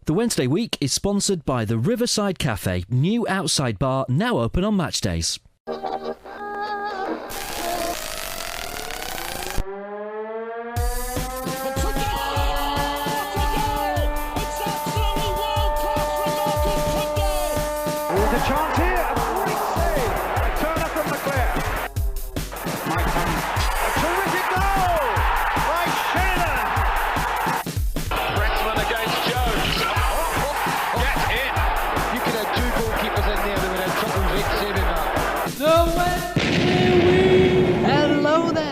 The Wednesday week is sponsored by the Riverside Cafe, new outside bar now open on match days.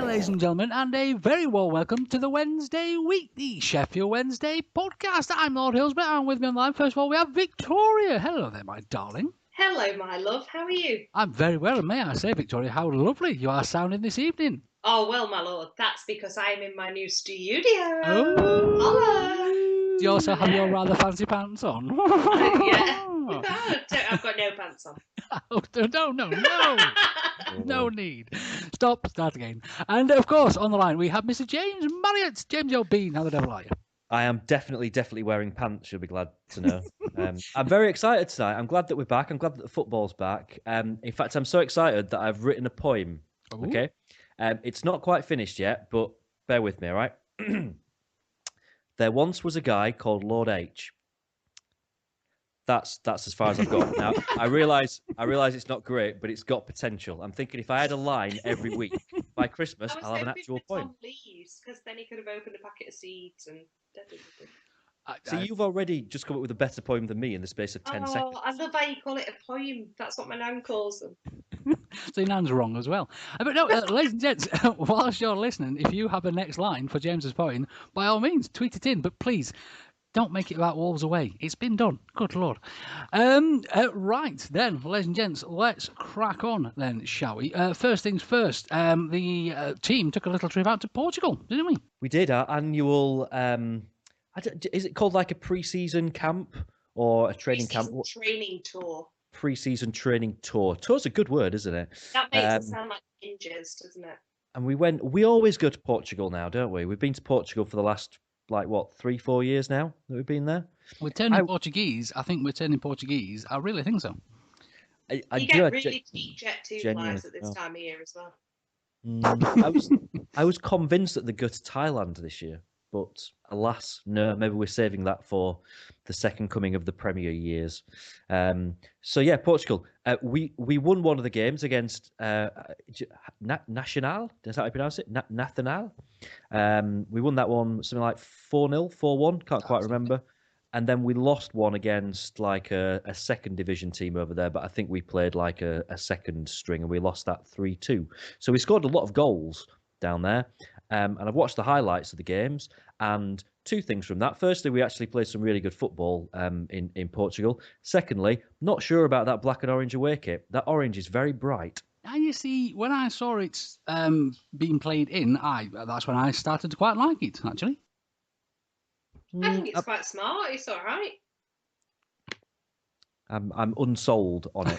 Ladies and gentlemen, and a very warm welcome to the Wednesday week, the Sheffield Wednesday podcast. I'm Lord Hillsborough, and with me on the line, first of all, we have Victoria. Hello there, my darling. Hello, my love. How are you? I'm very well, and may I say, Victoria, how lovely you are sounding this evening. Oh, well, my lord, that's because I'm in my new studio. Oh. Hello. Do you also have your rather fancy pants on? Yeah. I've got no pants on. Oh, no. No need. Start again. And of course, on the line, we have Mr. James Marriott. James O'Bean, how the devil are you? I am definitely wearing pants, you'll be glad to know. I'm very excited tonight. I'm glad that we're back. I'm glad that the football's back. In fact, I'm so excited that I've written a poem. Ooh. Okay? It's not quite finished yet, but bear with me, all right? There once was a guy called Lord H. That's as far as I've got. Now, I realise it's not great, but it's got potential. I'm thinking if I had a line every week, by Christmas, I'll have an actual poem. Because then he could have opened a packet of seeds and... So you've already just come up with a better poem than me in the space of 10 seconds. Oh, I love how you call it a poem. That's what my nan calls them. So your nan's wrong as well. But no, ladies and gents, whilst you're listening, if you have a next line for James's poem, by all means, tweet it in. But please, don't make it about Wolves away. It's been done. Good Lord. Right, then, ladies and gents, let's crack on then, shall we? First things first, the team took a little trip out to Portugal, didn't we? We did. Our annual... is it called like a pre-season camp or a training camp? Training tour. Pre-season training tour. Tour's a good word, isn't it? That makes it sound like ninjas, doesn't it? And we always go to Portugal now, don't we? We've been to Portugal for the last, 3-4 years now that we've been there. We're turning Portuguese. I think we're turning Portuguese. I really think so. You get really cheap Jet2 flights at this time of year as well. I was convinced that they'd go to Thailand this year. But alas, no, maybe we're saving that for the second coming of the Premier years. So yeah, Portugal. We won one of the games against Nacional. Is that how you pronounce it? Nacional. We won that one something like 4-0, 4-1. Can't quite remember. And then we lost one against like a second division team over there. But I think we played like a second string and we lost that 3-2. So we scored a lot of goals down there. And I've watched the highlights of the games, and two things from that. Firstly, we actually played some really good football in Portugal. Secondly, not sure about that black and orange away kit. That orange is very bright. And you see, when I saw it being played in, that's when I started to quite like it, actually. I think it's quite smart. It's all right. I'm unsold on it.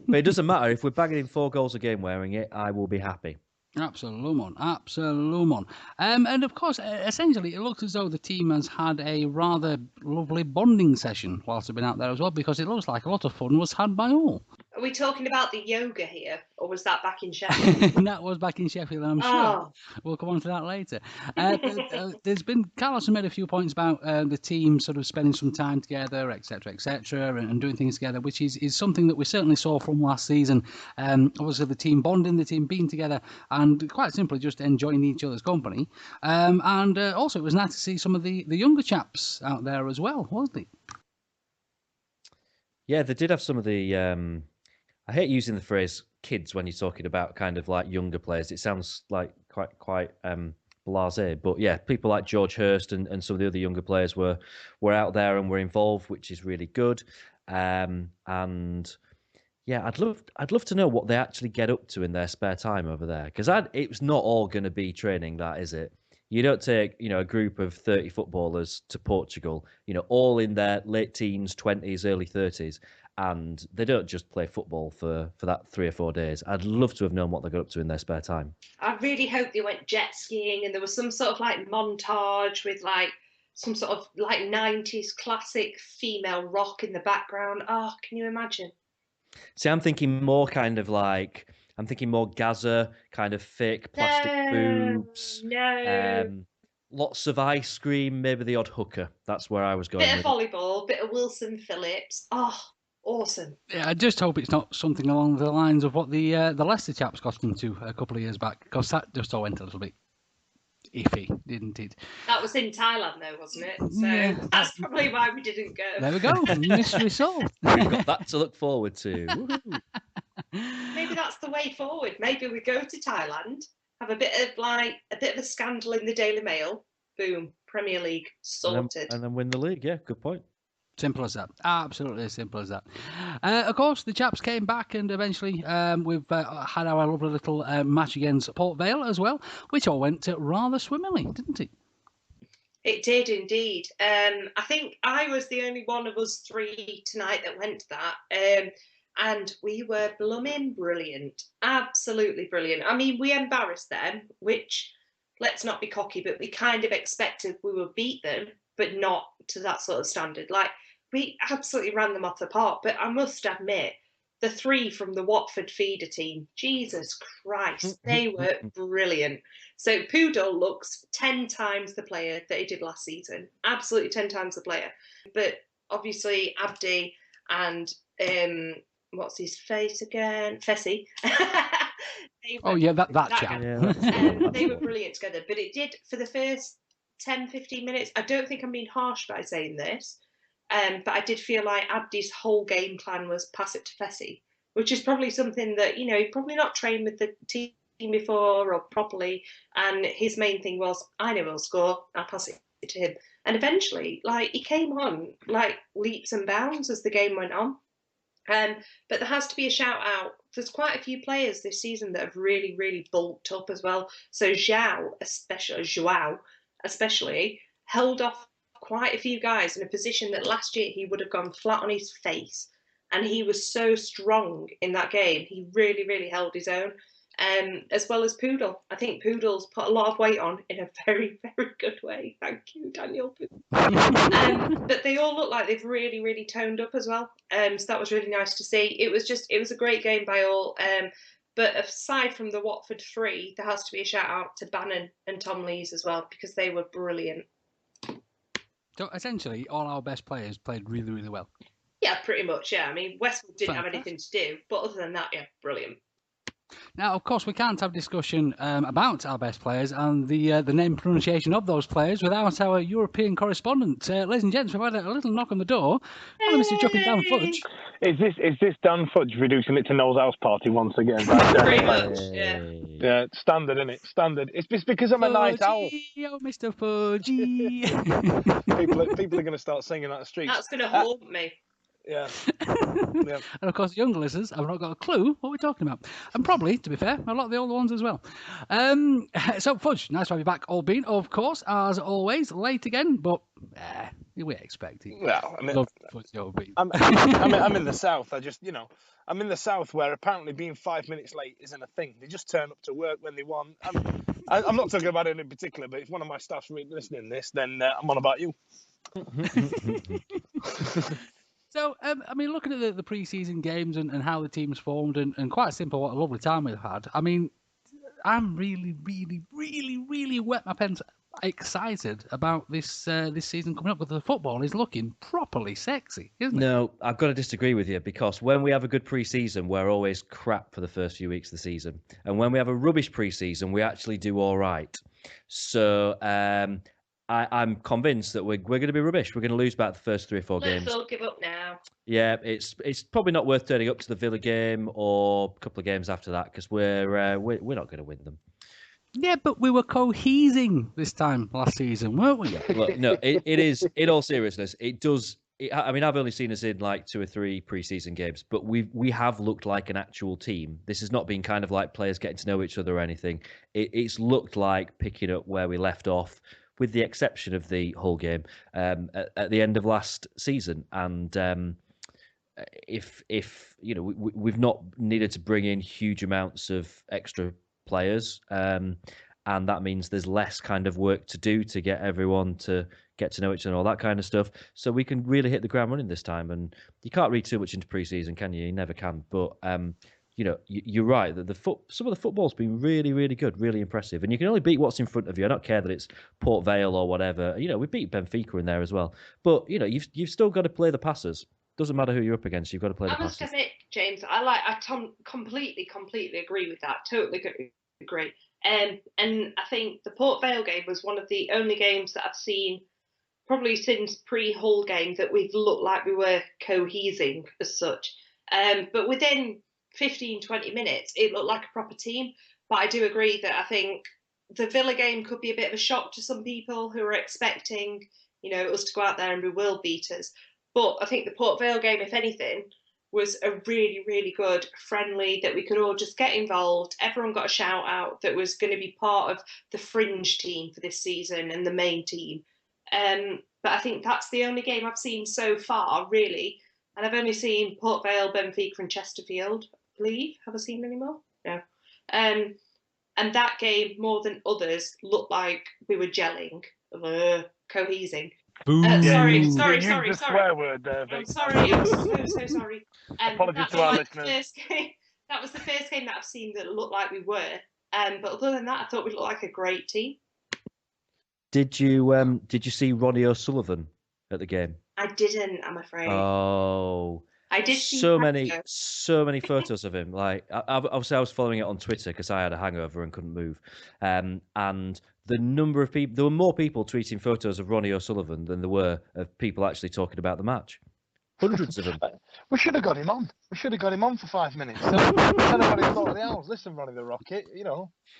But it doesn't matter. If we're bagging in 4 goals a game wearing it, I will be happy. Absolument. And of course, essentially, it looks as though the team has had a rather lovely bonding session whilst they've been out there as well, because it looks like a lot of fun was had by all. Are we talking about the yoga here, or was that back in Sheffield? That was back in Sheffield, I'm sure. We'll come on to that later. There's been, Carlos has made a few points about the team sort of spending some time together, etc., and doing things together, which is something that we certainly saw from last season. Obviously, the team bonding, the team being together, and quite simply just enjoying each other's company. And also, it was nice to see some of the younger chaps out there as well, wasn't it? Yeah, they did have some of the... I hate using the phrase kids when you're talking about kind of like younger players. It sounds like quite blasé. But yeah, people like George Hurst and some of the other younger players were out there and were involved, which is really good. And yeah, I'd love to know what they actually get up to in their spare time over there, because it's not all going to be training, that is it. You don't take a group of 30 footballers to Portugal, all in their late teens, 20s, early 30s, and they don't just play football for that 3 or 4 days. I'd love to have known what they got up to in their spare time. I really hope they went jet skiing and there was some sort of like montage with like some sort of like 90s classic female rock in the background. Oh, can you imagine? See, I'm thinking more Gaza, kind of thick plastic boobs. No. Lots of ice cream, maybe the odd hooker. That's where I was going. Bit of volleyball, bit of Wilson Phillips. Oh, awesome. Yeah, I just hope it's not something along the lines of what the Leicester chaps got into a couple of years back, because that just all went a little bit iffy, didn't it? That was in Thailand, though, wasn't it? So yeah. That's probably why we didn't go. There we go. Mystery solved. We've got that to look forward to. Maybe that's the way forward. Maybe we go to Thailand, have a bit of a scandal in the Daily Mail. Boom, Premier League sorted. And then win the league. Yeah, good point. Simple as that. Absolutely as simple as that. Of course, the chaps came back, and eventually we've had our lovely little match against Port Vale as well, which all went rather swimmingly, didn't it? It did indeed. I think I was the only one of us three tonight that went to that. And we were blooming brilliant. Absolutely brilliant. I mean, we embarrassed them, which, let's not be cocky, but we kind of expected we would beat them, but not to that sort of standard. Like, we absolutely ran them off the park. But I must admit, the three from the Watford feeder team, Jesus Christ, they were brilliant. So Poodle looks 10 times the player that he did last season. Absolutely 10 times the player. But obviously, Abdi and what's his face again? Fessy. that chap. Yeah. They were brilliant together. But it did, for the first 10, 15 minutes, I don't think I'm being harsh by saying this, but I did feel like Abdi's whole game plan was pass it to Fessy, which is probably something that, you know, he'd probably not trained with the team before or properly. And his main thing was, I know he'll score, I'll pass it to him. And eventually, like, he came on like leaps and bounds as the game went on. But there has to be a shout out. There's quite a few players this season that have really, really bulked up as well. So João especially held off quite a few guys in a position that last year he would have gone flat on his face. And he was so strong in that game. He really, really held his own. As well as Poodle. I think Poodle's put a lot of weight on in a very, very good way. Thank you, Daniel. But they all look like they've really, really toned up as well. So that was really nice to see. It was a great game by all. But aside from the Watford three, there has to be a shout out to Bannon and Tom Lees as well, because they were brilliant. So essentially, all our best players played really, really well. Yeah, pretty much. Yeah, I mean, Westwood didn't have anything to do, but other than that, yeah, brilliant. Now, of course, we can't have discussion about our best players and the name pronunciation of those players without our European correspondent. Ladies and gents, we've had a little knock on the door. Hello, Mr. Chucking Dan Fudge. Is this Dan Fudge reducing it to Noel's house party once again? Pretty much, yeah. Yeah, standard, isn't it? Standard. It's because I'm a night owl. Oh, Mr. Fudge. people are going to start singing that the streets. That's going to haunt me. Yeah. And of course, younger listeners have not got a clue what we're talking about. And probably, to be fair, a lot of the older ones as well. So, Fudge, nice to have you back, albeit, of course, as always, late again, but we expect it. Well, I mean, Fudge, I'm in the South. I'm in the South where apparently being 5 minutes late isn't a thing. They just turn up to work when they want. I'm not talking about it in particular, but if one of my staff's listening to this, then I'm on about you. So, I mean, looking at the pre-season games and how the team's formed, and quite simple, what a lovely time we've had. I mean, I'm really, really, really, really wet my pants excited about this season coming up, because the football is looking properly sexy, isn't it? No, I've got to disagree with you, because when we have a good pre-season, we're always crap for the first few weeks of the season. And when we have a rubbish pre-season, we actually do all right. So, I'm convinced that we're going to be rubbish. We're going to lose about the first 3 or 4 games. Let's all give up now. Yeah, it's probably not worth turning up to the Villa game or a couple of games after that, because we're not going to win them. Yeah, but we were cohesing this time last season, weren't we? Look, no, it is. In all seriousness, it does. I mean, I've only seen us in like 2 or 3 pre-season games, but we have looked like an actual team. This has not been kind of like players getting to know each other or anything. It's looked like picking up where we left off, with the exception of the Hull game at the end of last season. And if you know, we've not needed to bring in huge amounts of extra players, and that means there's less kind of work to do to get everyone to get to know each other and all that kind of stuff. So we can really hit the ground running this time. And you can't read too much into pre-season, can you? You never can. But you're right that some of the football's been really, really good, really impressive. And you can only beat what's in front of you. I don't care that it's Port Vale or whatever. We beat Benfica in there as well. But you've still got to play the passers. Doesn't matter who you're up against. You've got to play the passers. I must admit, James, I completely agree with that. Totally agree. And I think the Port Vale game was one of the only games that I've seen probably since pre-Hull game that we've looked like we were cohesing as such. But within 15, 20 minutes, it looked like a proper team. But I do agree that I think the Villa game could be a bit of a shock to some people who are expecting, us to go out there and be world beaters. But I think the Port Vale game, if anything, was a really, really good friendly that we could all just get involved. Everyone got a shout out that was going to be part of the fringe team for this season and the main team. But I think that's the only game I've seen so far, really. And I've only seen Port Vale, Benfica and Chesterfield, I believe. Have I seen any more? No. And that game, more than others, looked like we were gelling, cohesing. Sorry. Swear word there, Vic. I'm sorry. I'm so sorry. Apologies to our listeners. That was the first game that I've seen that looked like we were. But other than that, I thought we looked like a great team. Did you see Ronnie O'Sullivan at the game? I didn't, I'm afraid. Oh, I did see so many photos of him. Like, obviously, I was following it on Twitter because I had a hangover and couldn't move. And the number of people, there were more people tweeting photos of Ronnie O'Sullivan than there were of people actually talking about the match. Hundreds of them. We should have got him on. We should have got him on for 5 minutes. Everybody thought of the Owls. Listen, Ronnie the Rocket,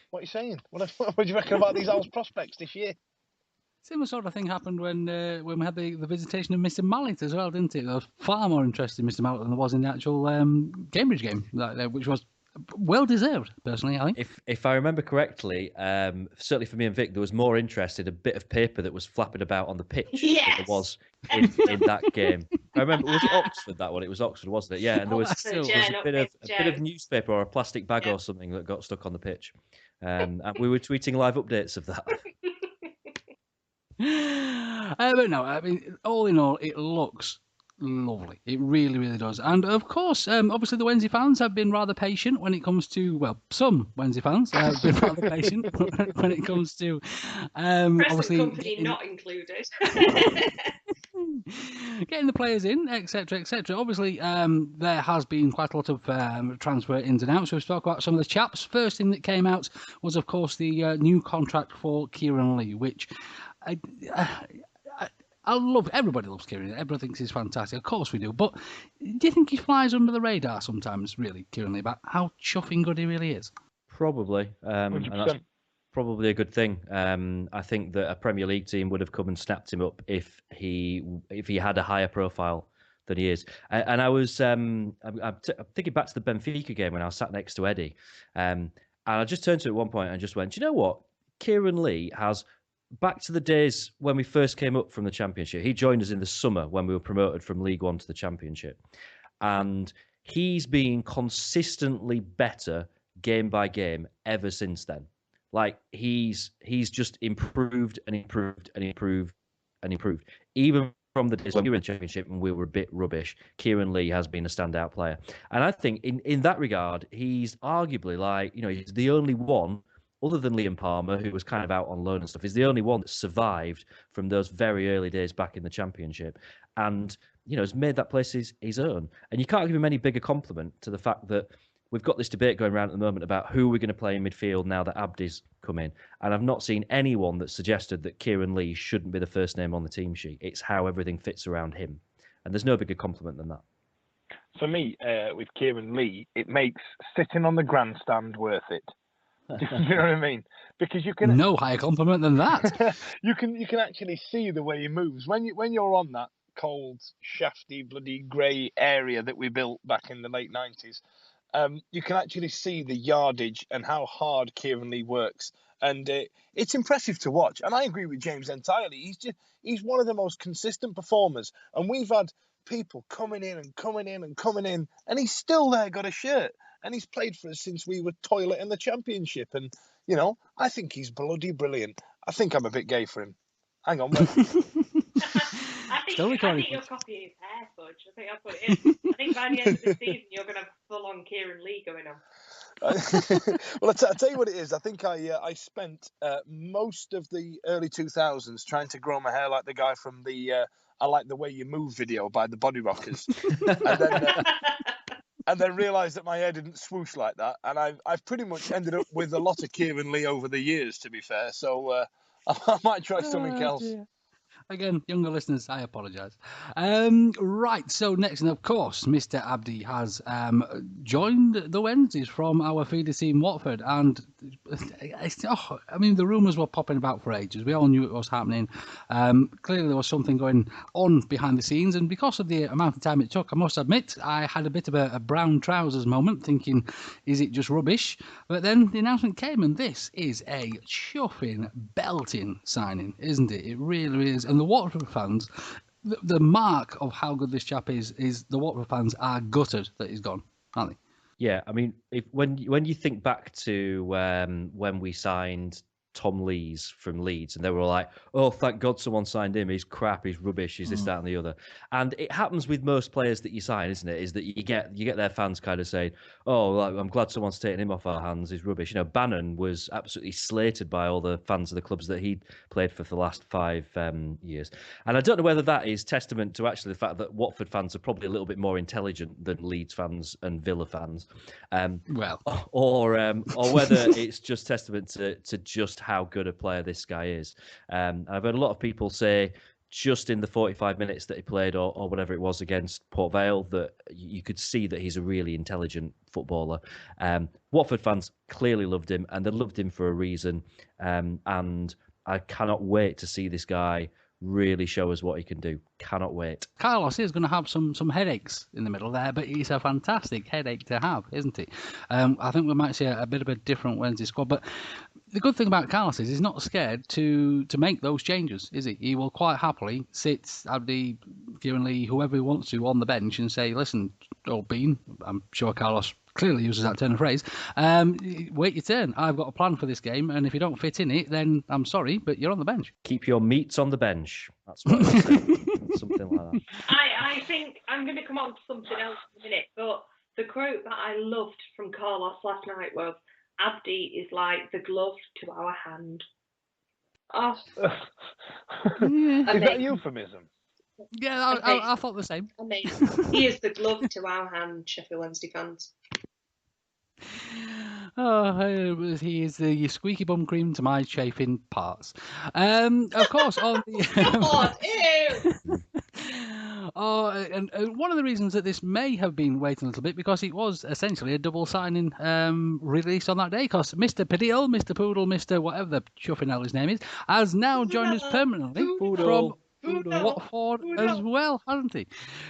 what are you saying? What do you reckon about these Owls prospects this year? Similar sort of thing happened when we had the visitation of Mr. Mallet as well, didn't it? There was far more interest in Mr. Mallet than there was in the actual Cambridge game, which was well deserved, personally, I think. If I remember correctly, certainly for me and Vic, there was more interest in a bit of paper that was flapping about on the pitch than there was in that game. I remember, was it Oxford, that one? It was Oxford, wasn't it? Yeah, and there was a bit of newspaper or a plastic bag or something that got stuck on the pitch. And we were tweeting live updates of that. But no, I mean, all in all, it looks lovely. It really, really does. And of course, obviously, the Wednesday fans have been rather patient when it comes to, well, some Wednesday fans have been rather patient when it comes to, obviously, company not included. Getting the players in, etc., etc. Obviously, there has been quite a lot of transfer ins and outs. So we've talked about some of the chaps. First thing that came out was, of course, the new contract for Kieran Lee, which I love. Everybody loves Kieran. Everybody thinks he's fantastic. Of course we do. But do you think he flies under the radar sometimes, really, Kieran Lee, about how chuffing good he really is? Probably. And that's probably a good thing. I think that a Premier League team would have come and snapped him up if he had a higher profile than he is. And I was I'm thinking back to the Benfica game when I was sat next to Eddie, and I just turned to him at one point and just went, "Do you know what? Kieran Lee has." Back to the days when we first came up from the Championship. He joined us in the summer when we were promoted from League One to the Championship. And he's been consistently better game by game ever since then. Like, he's just improved and improved and improved and improved. Even from the days when we were in the Championship and we were a bit rubbish, Kieran Lee has been a standout player. And I think in that regard, he's arguably he's the only one, other than Liam Palmer, who was kind of out on loan and stuff, is the only one that survived from those very early days back in the Championship and, has made that place his own. And you can't give him any bigger compliment to the fact that we've got this debate going around at the moment about who we're going to play in midfield now that Abdi's come in. And I've not seen anyone that suggested that Kieran Lee shouldn't be the first name on the team sheet. It's how everything fits around him. And there's no bigger compliment than that. For me, with Kieran Lee, it makes sitting on the grandstand worth it. Do you know what I mean? Because you can no higher compliment than that. you can actually see the way he moves when you're on that cold, shafty, bloody grey area that we built back in the late 90s. You can actually see the yardage and how hard Kieran Lee works, and it's impressive to watch. And I agree with James entirely. He's one of the most consistent performers, and we've had people coming in, and he's still there, got a shirt. And he's played for us since we were toilet in the Championship. And, You know, I think he's bloody brilliant. I think I'm a bit gay for him. Hang on, wait. I think you're copying his hair, Fudge. I think I'll put it in. I think by the end of the season, you're going to have full-on Kieran Lee going on. Well, I'll tell you what it is. I think I spent most of the early 2000s trying to grow my hair like the guy from the I Like the Way You Move video by the Body Rockers. And then realised that my hair didn't swoosh like that. And I've pretty much ended up with a lot of Kieran Lee over the years, to be fair. So I might try something else. Dear. Again, younger listeners, I apologise. Right, so next, and of course, Mr. Abdi has joined the Wednesdays from our feeder team Watford, and the rumours were popping about for ages. We all knew it was happening. Clearly, there was something going on behind the scenes, and because of the amount of time it took, I must admit, I had a bit of a brown trousers moment, thinking, is it just rubbish? But then the announcement came, and this is a chuffing, belting signing, isn't it? It really is. And the Watford fans, the mark of how good this chap is the Watford fans are gutted that he's gone, aren't they? Yeah, I mean, when you think back to when we signed Tom Lees from Leeds, and they were like, "Oh, thank God someone signed him. He's crap. He's rubbish. He's this, that, and the other." And it happens with most players that you sign, isn't it? Is that you get their fans kind of saying, "Oh, well, I'm glad someone's taken him off our hands. He's rubbish." You know, Bannon was absolutely slated by all the fans of the clubs that he'd played for the last 5 years. And I don't know whether that is testament to actually the fact that Watford fans are probably a little bit more intelligent than Leeds fans and Villa fans, or whether it's just testament to just how good a player this guy is. And I've heard a lot of people say just in the 45 minutes that he played or whatever it was against Port Vale that you could see that he's a really intelligent footballer. Watford fans clearly loved him, and they loved him for a reason. And I cannot wait to see this guy really show us what he can do. Cannot wait. Carlos is going to have some headaches in the middle there, but he's a fantastic headache to have, isn't he? I think we might see a bit of a different Wednesday squad, but the good thing about Carlos is he's not scared to make those changes, is he? He will quite happily sit Abdi, Kieran Lee, whoever he wants to on the bench and say, listen, old Bean, I'm sure Carlos clearly uses that turn of phrase, wait your turn. I've got a plan for this game, and if you don't fit in it, then I'm sorry, but you're on the bench. Keep your meats on the bench. That's what I would say. Something like that. I think I'm going to come on to something else in a minute, but the quote that I loved from Carlos last night was, Abdi is like the glove to our hand. Oh. Is that a euphemism? Yeah, I thought the same. Amazing. He is the glove to our hand, Sheffield Wednesday fans. Oh, he is the squeaky bum cream to my chafing parts. Of course, on the. And one of the reasons that this may have been waiting a little bit because it was essentially a double signing released on that day. Because Mr. Padil, Mr. Poodle, Mr. whatever the chuffing hell his name is, has now joined us permanently from Watford as well, hasn't he?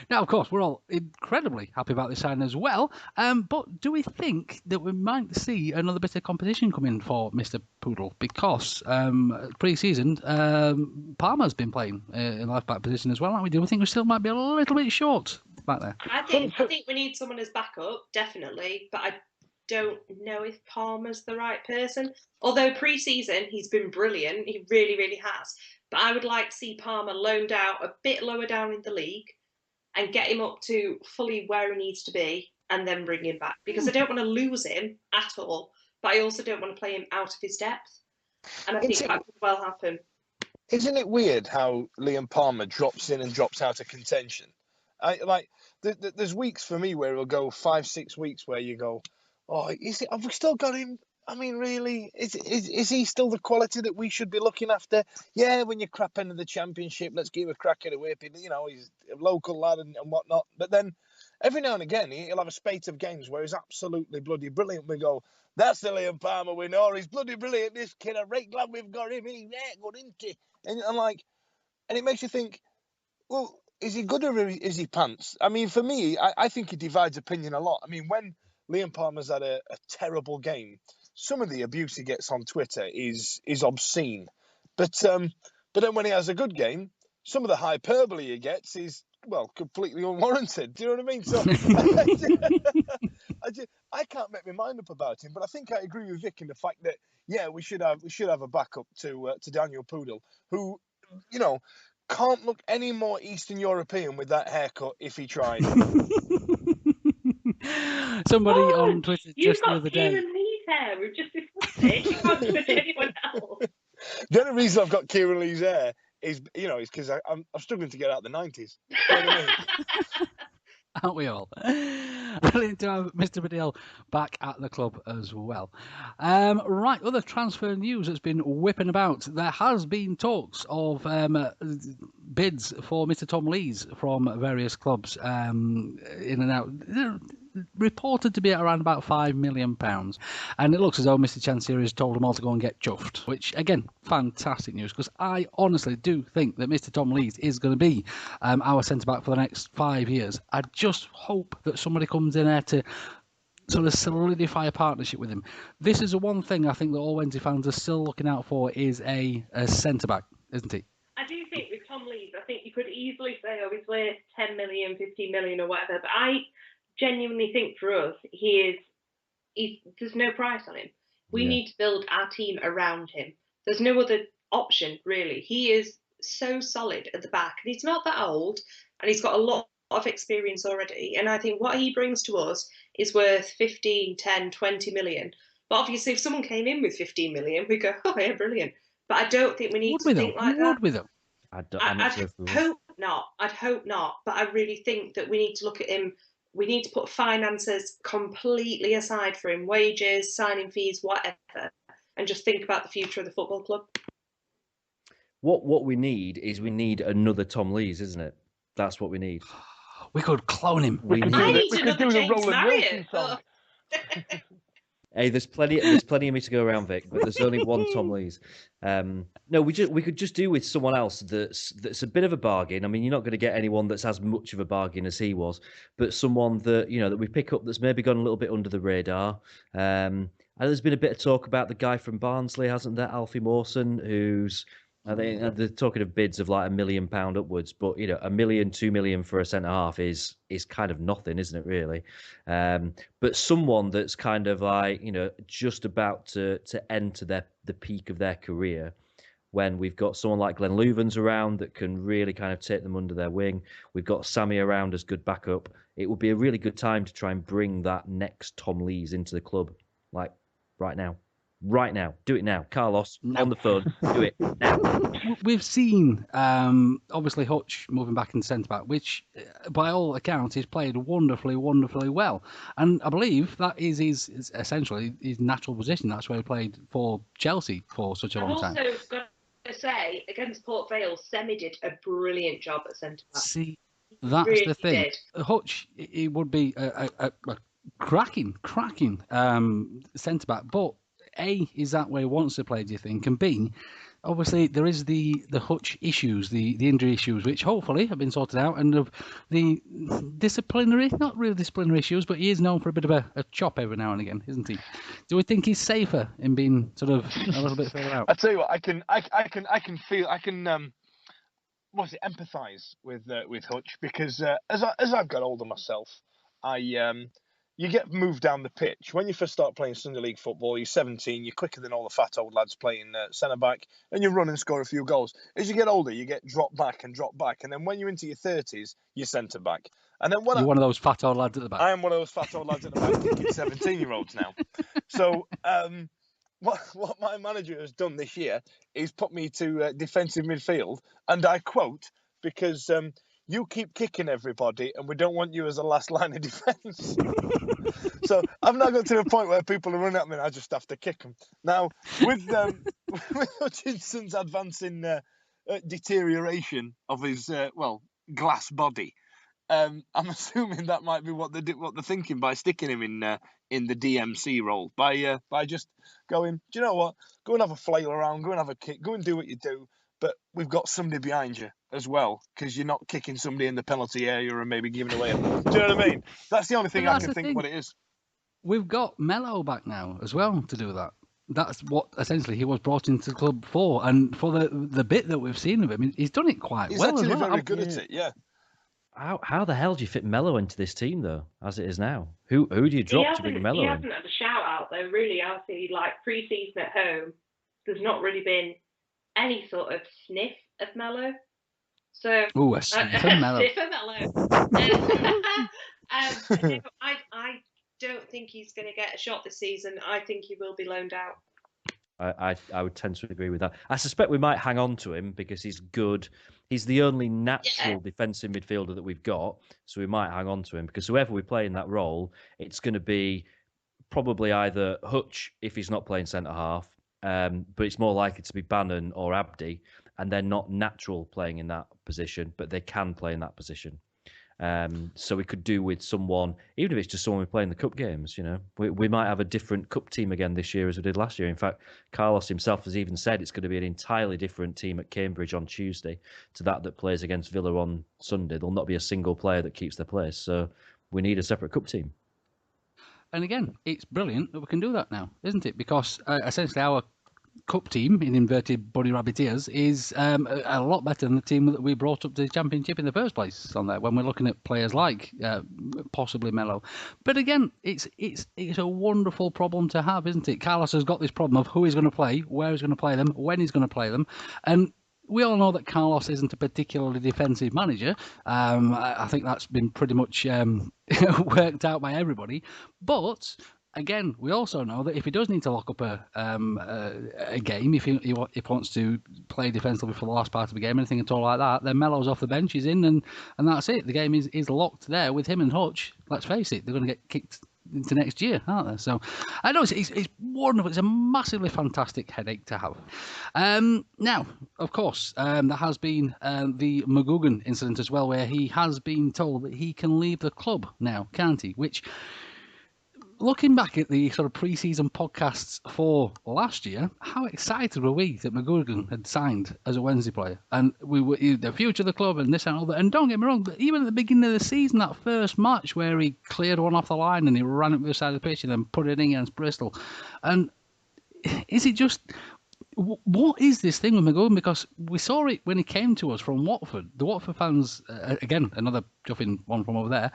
Now, of course, we're all incredibly happy about this sign as well. But do we think that we might see another bit of competition coming for Mr. Poodle? Because pre-season, Palmer's been playing in left-back position as well, aren't we? Do we think we still might be a little bit short back there? I think we need someone as backup, definitely. But I don't know if Palmer's the right person. Although pre-season, he's been brilliant. He really, really has. But I would like to see Palmer loaned out a bit lower down in the league and get him up to fully where he needs to be and then bring him back. Because I don't want to lose him at all, but I also don't want to play him out of his depth. And I think that could well happen. Isn't it weird how Liam Palmer drops in and drops out of contention? There's weeks for me where it'll go 5-6 weeks where you go, oh, have we still got him? I mean, really, is he still the quality that we should be looking after? Yeah, when you're crap end of the Championship, let's give a crack at a whip. You know, he's a local lad and whatnot. But then every now and again, he'll have a spate of games where he's absolutely bloody brilliant. We go, that's the Liam Palmer we know. He's bloody brilliant. This kid, I'm right glad we've got him. He's good, isn't he? And and it makes you think, well, is he good or is he pants? I mean, for me, I think he divides opinion a lot. I mean, when Liam Palmer's had a terrible game, some of the abuse he gets on Twitter is obscene. But then when he has a good game, some of the hyperbole he gets is, well, completely unwarranted. Do you know what I mean? So I can't make my mind up about him, but I think I agree with Vic in the fact that, yeah, we should have a backup to Daniel Pudel, who, you know, can't look any more Eastern European with that haircut if he tried. Somebody on Twitter just the other day. You've got Kieran Lee's hair. We've just discussed it. You can't judge anyone else. The only reason I've got Kieran Lee's hair is because I'm struggling to get out the 90s. You know what I mean? Aren't we all? Brilliant to have Mr. Baddiel back at the club as well. Right, other transfer news that's been whipping about. There has been talks of bids for Mr. Tom Lees from various clubs in and out. They're reported to be at around about £5 million. And it looks as though Mr. Chancellor has told them all to go and get chuffed, which, again, fantastic news, because I honestly do think that Mr. Tom Lees is going to be our centre-back for the next 5 years. I just hope that somebody comes in there to sort of solidify a partnership with him. This is the one thing I think that all Wednesday fans are still looking out for, is a centre-back, isn't it? I do think with Tom Lees, I think you could easily say, oh, he's worth 10 million, 15 million or whatever, but I genuinely think for us, there's no price on him. We need to build our team around him. There's no other option, really. He is so solid at the back, and he's not that old, and he's got a lot of experience already. And I think what he brings to us is worth 15, 10, 20 million. But obviously, if someone came in with 15 million, we go, oh, yeah, brilliant. But I don't think we need to think like that. Would we though? I'd hope not. I'd hope not. But I really think that we need to look at him. We need to put finances completely aside for him, wages, signing fees, whatever, and just think about the future of the football club. What we need is another Tom Lees, isn't it? That's what we need. We could clone him. I need another James Marriott. Hey, there's plenty of me to go around, Vic, but there's only one Tom Lees. No, we could just do with someone else that's a bit of a bargain. I mean, you're not going to get anyone that's as much of a bargain as he was, but someone that that we pick up that's maybe gone a little bit under the radar. And there's been a bit of talk about the guy from Barnsley, hasn't there, Alfie Mawson, who's I think they're talking of bids of like £1 million upwards, but £1 million, £2 million for a centre half is kind of nothing, isn't it? Really, but someone that's kind of like just about to enter the peak of their career, when we've got someone like Glenn Louvens around that can really kind of take them under their wing. We've got Sammy around as good backup. It would be a really good time to try and bring that next Tom Lees into the club, like right now. Right now, do it now, Carlos. On the phone, do it now. We've seen obviously Hutch moving back in centre back, which by all accounts he's played wonderfully, wonderfully well, and I believe that is his essentially his natural position. That's where he played for Chelsea for such a long time. I've also got to say, against Port Vale, Semi did a brilliant job at centre back. See, that's really the thing. Hutch, he would be a cracking centre back, but A, is that where he wants to play, do you think? And B, obviously there is the Hutch issues, the injury issues, which hopefully have been sorted out, and of the disciplinary, not really disciplinary issues, but he is known for a bit of a chop every now and again, isn't he? Do we think he's safer in being sort of a little bit further out? I tell you what, I can empathise with Hutch, because as I've got older myself, you get moved down the pitch. When you first start playing Sunday League football, you're 17, you're quicker than all the fat old lads playing centre-back, and you run and score a few goals. As you get older, you get dropped back, and then when you're into your 30s, you're centre-back. And then you're one of those fat old lads at the back. I am one of those fat old lads at the back, thinking 17-year-olds now. So what my manager has done this year is put me to defensive midfield, and I quote, because you keep kicking everybody, and we don't want you as a last line of defence. So I've now got to a point where people are running at me, and I just have to kick them. Now, with Hutchinson's advancing deterioration of his glass body, I'm assuming that might be what they're thinking by sticking him in the DMC role, by just going, do you know what? Go and have a flail around, go and have a kick, go and do what you do. But we've got somebody behind you as well, because you're not kicking somebody in the penalty area and maybe giving away. Do you know what I mean? That's the only thing I can think what it is. We've got Mello back now as well to do that. that's what essentially he was brought into the club for. And for the bit that we've seen of him, he's done it quite well. He's actually very good at it, yeah. How the hell do you fit Mello into this team though, as it is now? Who do you drop to bring Mello in? He hasn't had a shout out though, really. I see, like pre-season at home, there's not really been any sort of sniff of Mello. So a sniff of Mello. I don't think he's going to get a shot this season. I think he will be loaned out. I would tend to agree with that. I suspect we might hang on to him because he's good. He's the only natural defensive midfielder that we've got, so we might hang on to him because whoever we play in that role, it's going to be probably either Hutch if he's not playing centre half, but it's more likely to be Bannon or Abdi, and they're not natural playing in that position, but they can play in that position. So we could do with someone, even if it's just someone we play in the cup games, we might have a different cup team again this year as we did last year. In fact, Carlos himself has even said it's going to be an entirely different team at Cambridge on Tuesday to that plays against Villa on Sunday. There'll not be a single player that keeps their place. So we need a separate cup team. And again, it's brilliant that we can do that now, isn't it? Because essentially our cup team, in inverted bunny rabbit ears, is a lot better than the team that we brought up to the championship in the first place on there when we're looking at players like possibly Mello. But again, it's a wonderful problem to have, isn't it? Carlos has got this problem of who he's going to play, where he's going to play them, when he's going to play them. And we all know that Carlos isn't a particularly defensive manager. I think that's been pretty much worked out by everybody. But again, we also know that if he does need to lock up a game, if he wants to play defensively for the last part of the game, anything at all like that, then Mello's off the bench, he's in, and that's it. The game is locked there with him and Hutch. Let's face it, they're going to get kicked into next year, aren't they? So I know it's wonderful. It's a massively fantastic headache to have. Now, of course, there has been the Mugan incident as well, where he has been told that he can leave the club now, can't he? Which, looking back at the sort of pre-season podcasts for last year, how excited were we that McGugan had signed as a Wednesday player? And we were the future of the club and this and all that. And don't get me wrong, even at the beginning of the season, that first match where he cleared one off the line and he ran up the side of the pitch and then put it in against Bristol. And is it just... What is this thing with McGugan? Because we saw it when he came to us from Watford. The Watford fans, again, another jumping one from over there,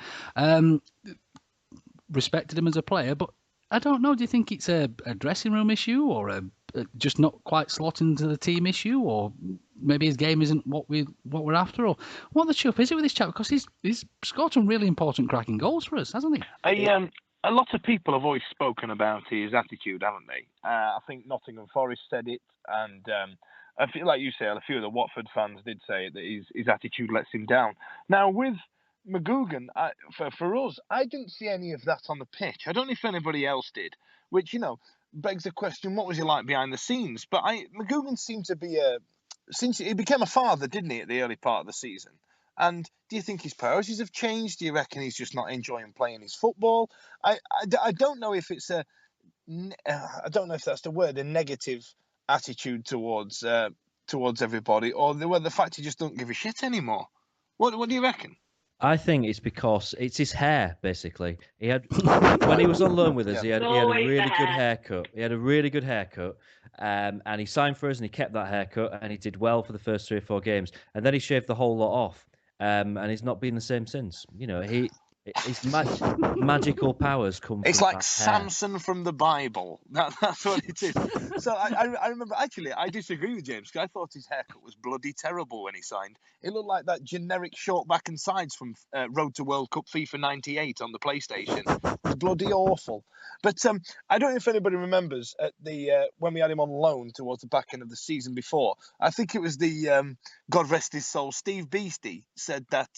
respected him as a player, but I don't know. Do you think it's a dressing room issue or a just not quite slotting into the team issue, or maybe his game isn't what we're after, or what the chuff is it with this chap? Because he's scored some really important cracking goals for us, hasn't he? A lot of people have always spoken about his attitude, haven't they? I think Nottingham Forest said it, and I feel like you say a few of the Watford fans did say that his attitude lets him down. Now with McGugan, for us, I didn't see any of that on the pitch. I don't know if anybody else did, which, begs the question, what was he like behind the scenes? But McGugan seemed to be since he became a father, didn't he, at the early part of the season? And do you think his priorities have changed? Do you reckon he's just not enjoying playing his football? I don't know if it's I don't know if that's the word, a negative attitude towards everybody, or the fact he just don't give a shit anymore. What do you reckon? I think it's because it's his hair, basically. He had when he was on loan with us, he had a really good haircut. He had a really good haircut, and he signed for us, and he kept that haircut, and he did well for the first 3 or 4 games, and then he shaved the whole lot off, and he's not been the same since. His magical powers come. It's from like Samson from the Bible. That's what it is. So I remember, actually, I disagree with James, because I thought his haircut was bloody terrible when he signed. It looked like that generic short back and sides from Road to World Cup FIFA 98 on the PlayStation. It was bloody awful. But I don't know if anybody remembers at the when we had him on loan towards the back end of the season before. I think it was the God rest his soul, Steve Beastie said that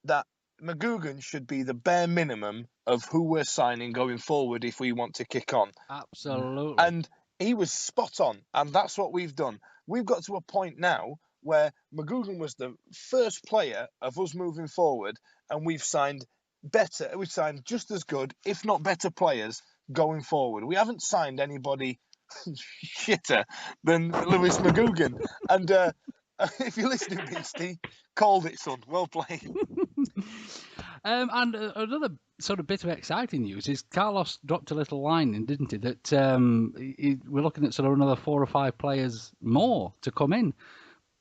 that McGugan should be the bare minimum of who we're signing going forward if we want to kick on. Absolutely. And he was spot on, and that's what we've done. We've got to a point now where McGugan was the first player of us moving forward, and we've signed just as good, if not better players going forward. We haven't signed anybody shitter than Lewis McGugan. And if you're listening, Beastie, called it, son. Well played. And another sort of bit of exciting news is Carlos dropped a little line in, didn't he? That we're looking at sort of another 4 or 5 players more to come in.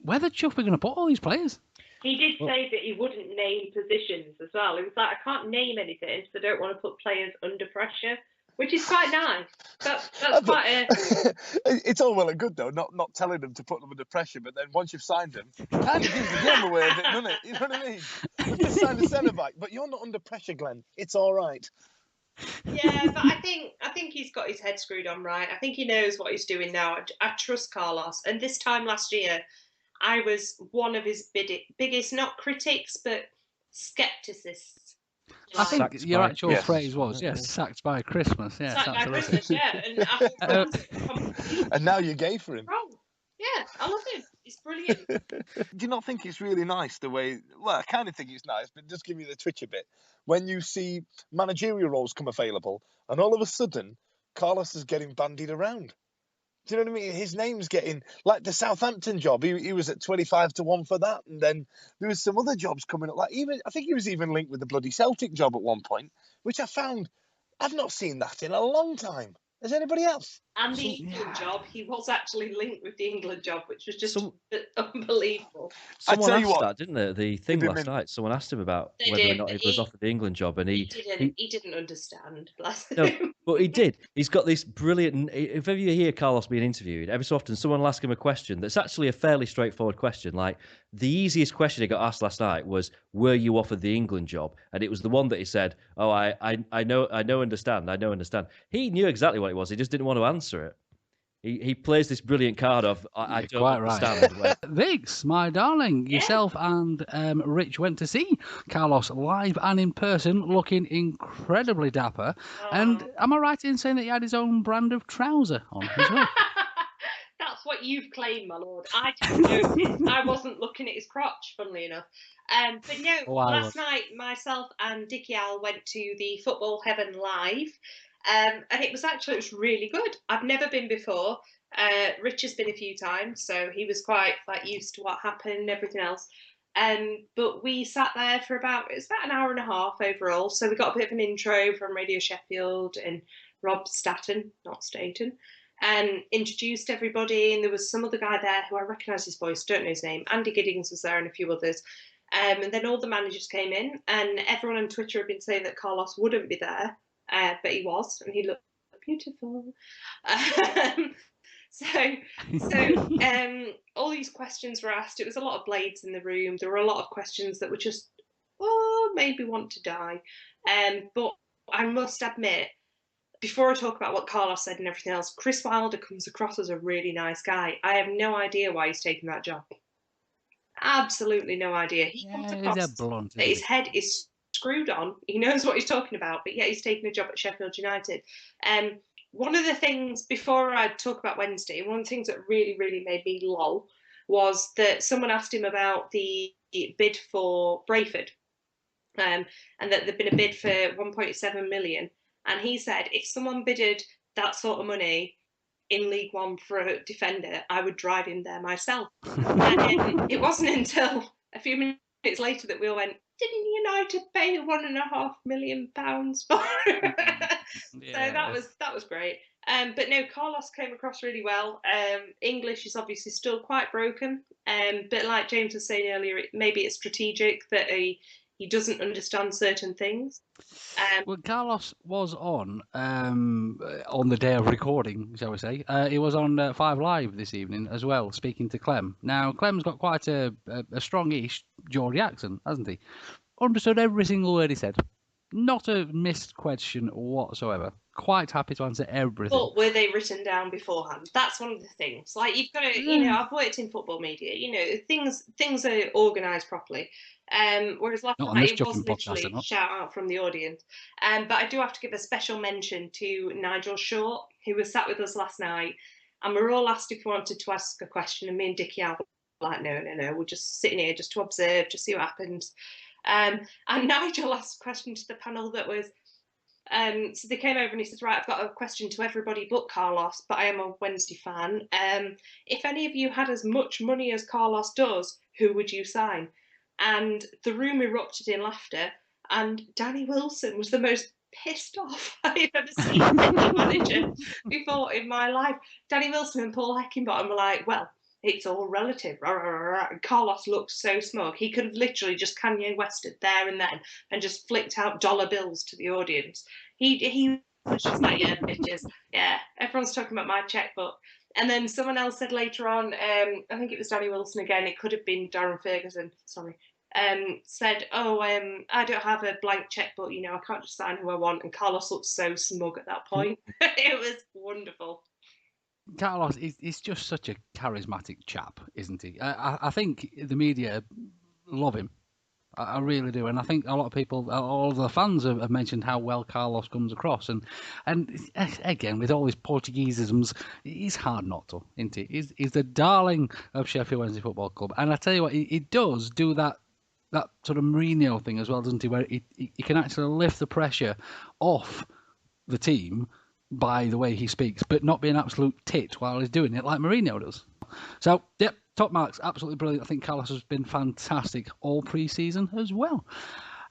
Where the chuff are going to put all these players? He did say that he wouldn't name positions as well. He was like, I can't name anything, so I don't want to put players under pressure, which is quite nice. That's quite a... It's all well and good, though, not telling them to put them under pressure, but then once you've signed them, it kind of gives the game away a bit, doesn't it? You know what I mean? We've just signed a centre-back, but you're not under pressure, Glenn. It's all right. Yeah, but I think he's got his head screwed on right. I think he knows what he's doing now. I trust Carlos. And this time last year, I was one of his biggest, not critics, but skepticists. I think your actual phrase was, sacked by Christmas. Yes, sacked absolutely. by Christmas, yeah. And now you're gay for him. Wrong. Yeah, I love him. He's brilliant. Do you not think it's really nice the way... Well, I kind of think it's nice, but just give you the twitch a bit. When you see managerial roles come available, and all of a sudden, Carlos is getting bandied around. Do you know what I mean? His name's getting... Like the Southampton job, he was at 25-1 for that, and then there was some other jobs coming up. Like I think he was even linked with the bloody Celtic job at one point, which I found... I've not seen that in a long time. Has anybody else? And the England job, he was actually linked with the England job, which was just unbelievable. Someone asked that, didn't they? The thing last night, someone asked him about whether or not he was offered the England job, and he didn't understand. Bless him. No, but he did. He's got this brilliant... If ever you hear Carlos being interviewed, every so often someone will ask him a question that's actually a fairly straightforward question. Like, the easiest question he got asked last night was, were you offered the England job? And it was the one that he said, oh, I understand. He knew exactly what it was. He just didn't want to answer it. He plays this brilliant card of, I don't understand. Right. Vix, my darling, yourself and Rich went to see Carlos live and in person, looking incredibly dapper. And am I right in saying that he had his own brand of trouser on as well? That's what you've claimed, my lord. I didn't know. I wasn't looking at his crotch, funnily enough. But no, last night, myself and Dickie Al went to the Football Heaven Live. And it was really good. I've never been before. Rich has been a few times, so he was quite used to what happened and everything else. But we sat there for about an hour and a half overall. So we got a bit of an intro from Radio Sheffield and Rob Staten, not Staten, and introduced everybody. And there was some other guy there who I recognise his voice, don't know his name. Andy Giddings was there and a few others. And then all the managers came in, and everyone on Twitter had been saying that Carlos wouldn't be there. But he was, and he looked beautiful. All these questions were asked. It was a lot of blades in the room. There were a lot of questions that were just, maybe want to die. But I must admit, before I talk about what Carlos said and everything else, Chris Wilder comes across as a really nice guy. I have no idea why he's taken that job. Absolutely no idea. He comes across that his head is screwed on. He knows what he's talking about, but yet he's taking a job at Sheffield United. One of the things, before I talk about Wednesday, one of the things that really, really made me lol was that someone asked him about the bid for Brayford, and that there'd been a bid for 1.7 million. And he said, if someone bidded that sort of money in League One for a defender, I would drive him there myself. And it wasn't until a few minutes later that we all went, didn't United pay £1.5 million for it? So that was great. But no, Carlos came across really well. English is obviously still quite broken. But like James was saying earlier, maybe it's strategic that he doesn't understand certain things. Well, Carlos was on the day of recording, shall we say. He was on 5 Live this evening as well, speaking to Clem. Now, Clem's got quite a strong-ish Geordie accent, hasn't he? Understood every single word he said. Not a missed question whatsoever. Quite happy to answer everything. But were they written down beforehand? That's one of the things. Like, you've got to, I've worked in football media. Things are organised properly. Whereas last night it was literally shout out from the audience. But I do have to give a special mention to Nigel Short, who was sat with us last night, and we were all asked if we wanted to ask a question, and me and Dickie are like, no, we're just sitting here just to observe, just see what happens. And Nigel asked a question to the panel that was, so they came over and he said, right, I've got a question to everybody but Carlos, but I am a Wednesday fan. If any of you had as much money as Carlos does, who would you sign? And the room erupted in laughter. And Danny Wilson was the most pissed off I've ever seen any manager before in my life. Danny Wilson and Paul Heckingbottom were like, well, it's all relative. And Carlos looked so smug. He could have literally just Kanye Wested there and then and just flicked out dollar bills to the audience. He was just like, yeah, bitches. Yeah, everyone's talking about my checkbook. And then someone else said later on, I think it was Danny Wilson again, it could have been Darren Ferguson, sorry, said, I don't have a blank checkbook, I can't just sign who I want. And Carlos looked so smug at that point. It was wonderful. Carlos is just such a charismatic chap, isn't he? I think the media love him. I really do, and I think a lot of people, all of the fans have mentioned how well Carlos comes across, and again with all his Portuguesisms, he's hard not to, isn't he? He's the darling of Sheffield Wednesday Football Club, and I tell you what, he does do that sort of Mourinho thing as well, doesn't he? Where he can actually lift the pressure off the team by the way he speaks, but not be an absolute tit while he's doing it like Mourinho does. So, yep. Top marks, absolutely brilliant. I think Carlos has been fantastic all pre-season as well.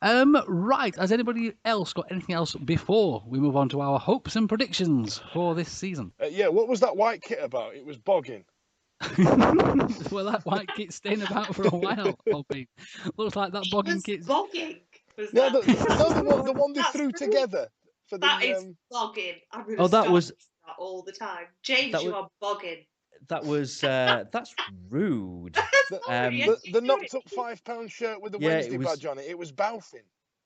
Right, has anybody else got anything else before we move on to our hopes and predictions for this season? Yeah, what was that white kit about? It was bogging. Well, that white kit's staying about for a while, Bobby. Looks like that bogging kit's... Bogging? No, the one they threw together. For that is bogging. That was... all the time. James, you are bogging. That was that's rude. The knocked up £5 shirt with the Wednesday badge on it. It was bouffing.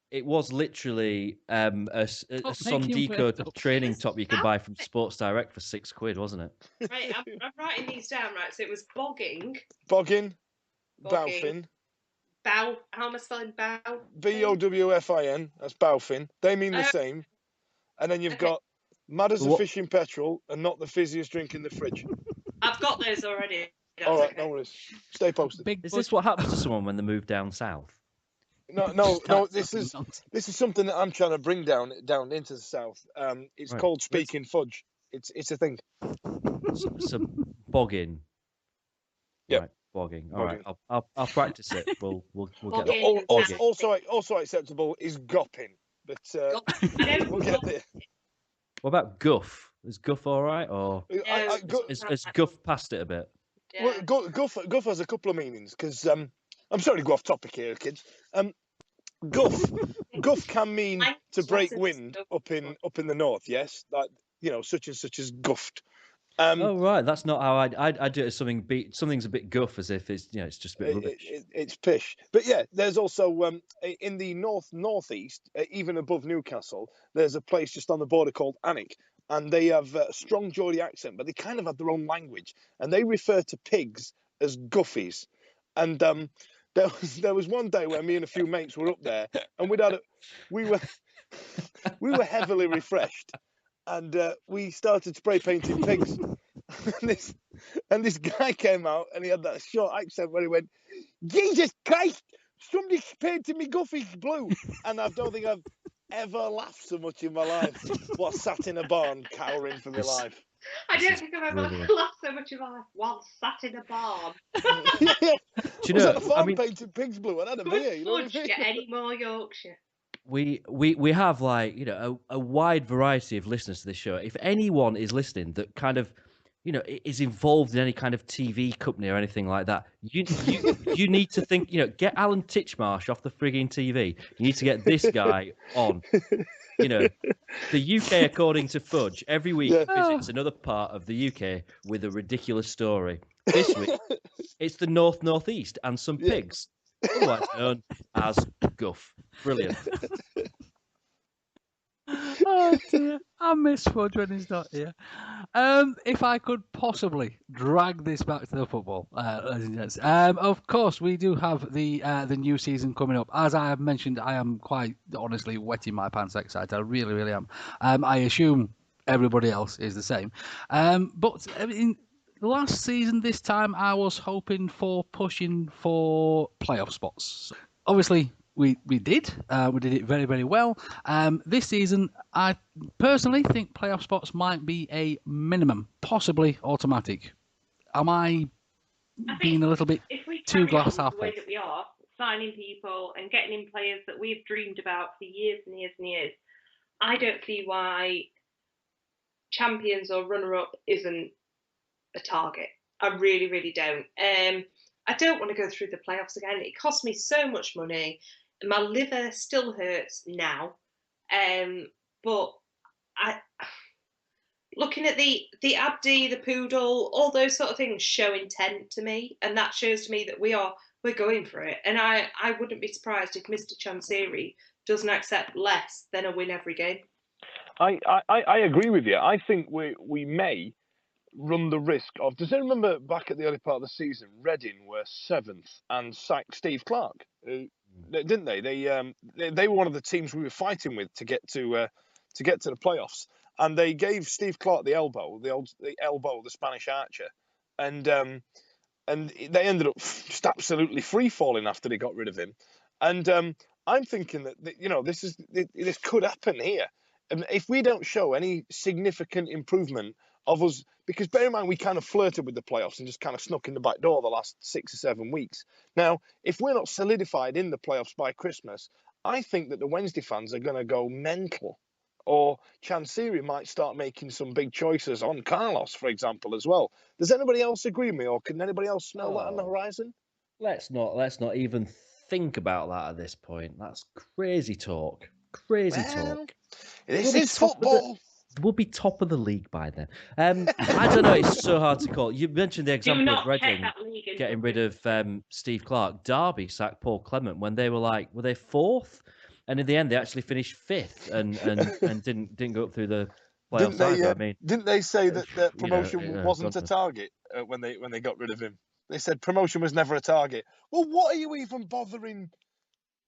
It was literally a Sondico training top you could buy from Sports Direct for £6, wasn't it? Right, I'm writing these down. Right, so it was bogging, bouffing. Bow. How am I spelling bow? BOWFIN. That's bouffing. They mean the same. And then you've got mad as a fish in petrol and not the fizziest drink in the fridge. I've got those already. All right, no worries. Stay posted. Is this what happens to someone when they move down south? No. This is something that I'm trying to bring down into the south. It's called speaking fudge. It's a thing. So bogging. Yeah, right, bogging. All right, I'll practice it. We'll get that. Also acceptable is gopping, but we'll get there. What about guff? Is guff all right, or is guff past it a bit? Yeah. Well, guff has a couple of meanings because I'm sorry to go off topic here, kids. Guff can mean to break wind up in the north. Yes, like such and such as guffed. Oh right, that's not how I do it. As something's a bit guff, as if it's it's just a bit rubbish. It's pish. But yeah, there's also in the northeast, even above Newcastle, there's a place just on the border called Alnwick, and they have a strong Geordie accent, but they kind of have their own language, and they refer to pigs as guffies. And there was one day where me and a few mates were up there, and we were heavily refreshed. And we started spray painting pigs. and this guy came out and he had that short accent where he went, "Jesus Christ, somebody's painted me guffies blue." And I don't think I've ever laughed so much in my life while sat in a barn cowering for my life. I don't think I've ever laughed so much in my life while sat in a barn. Yeah. Do you know? I was at the farm painting pigs blue and I had a beer. You know what I mean? Get any more Yorkshire. We have a wide variety of listeners to this show. If anyone is listening that kind of is involved in any kind of TV company or anything like that, you need to think, get Alan Titchmarsh off the frigging TV. You need to get this guy on. The UK, according to Fudge, every week visits another part of the UK with a ridiculous story. This week, it's the northeast and some pigs. Otherwise known as guff. Brilliant. Oh dear, I miss Fudge when he's not here. If I could possibly drag this back to the football, of course we do have the new season coming up. As I have mentioned, I am quite honestly wetting my pants excited. I really, really am. I assume everybody else is the same. But in last season, this time, I was hoping for pushing for playoff spots. Obviously, we did. We did it very, very well. This season, I personally think playoff spots might be a minimum, possibly automatic. Am I being a little bit too glass half full? The way that we are, signing people and getting in players that we've dreamed about for years and years and years, I don't see why champions or runner-up isn't a target. I really, really don't. I don't want to go through the playoffs again. It cost me so much money. My liver still hurts now. But looking at the Abdi, the Poodle, all those sort of things show intent to me, and that shows to me that we're going for it. And I wouldn't be surprised if Mr. Chansiri doesn't accept less than a win every game. I agree with you. I think we may run the risk of. Does anyone remember back at the early part of the season, Reading were 7th and sacked Steve Clarke, didn't they? They were one of the teams we were fighting with to get to the playoffs, and they gave Steve Clarke the elbow, the Spanish Archer, and they ended up just absolutely free falling after they got rid of him. And I'm thinking that this could happen here, and if we don't show any significant improvement of us, because bear in mind we kind of flirted with the playoffs and just kind of snuck in the back door the last 6 or 7 weeks. Now, if we're not solidified in the playoffs by Christmas, I think that the Wednesday fans are going to go mental, or Chansiri might start making some big choices on Carlos, for example, as well. Does anybody else agree with me, or can anybody else smell that on the horizon? Let's not even think about that at this point. That's crazy talk. Talk. This is football. We'll be top of the league by then. I don't know. It's so hard to call. You mentioned the example of Reading getting rid of Steve Clarke. Derby sacked Paul Clement when they were they 4th? And in the end, they actually finished 5th and didn't go up through the playoffs either. Didn't they say that promotion wasn't a target when they got rid of him? They said promotion was never a target. Well, what are you even bothering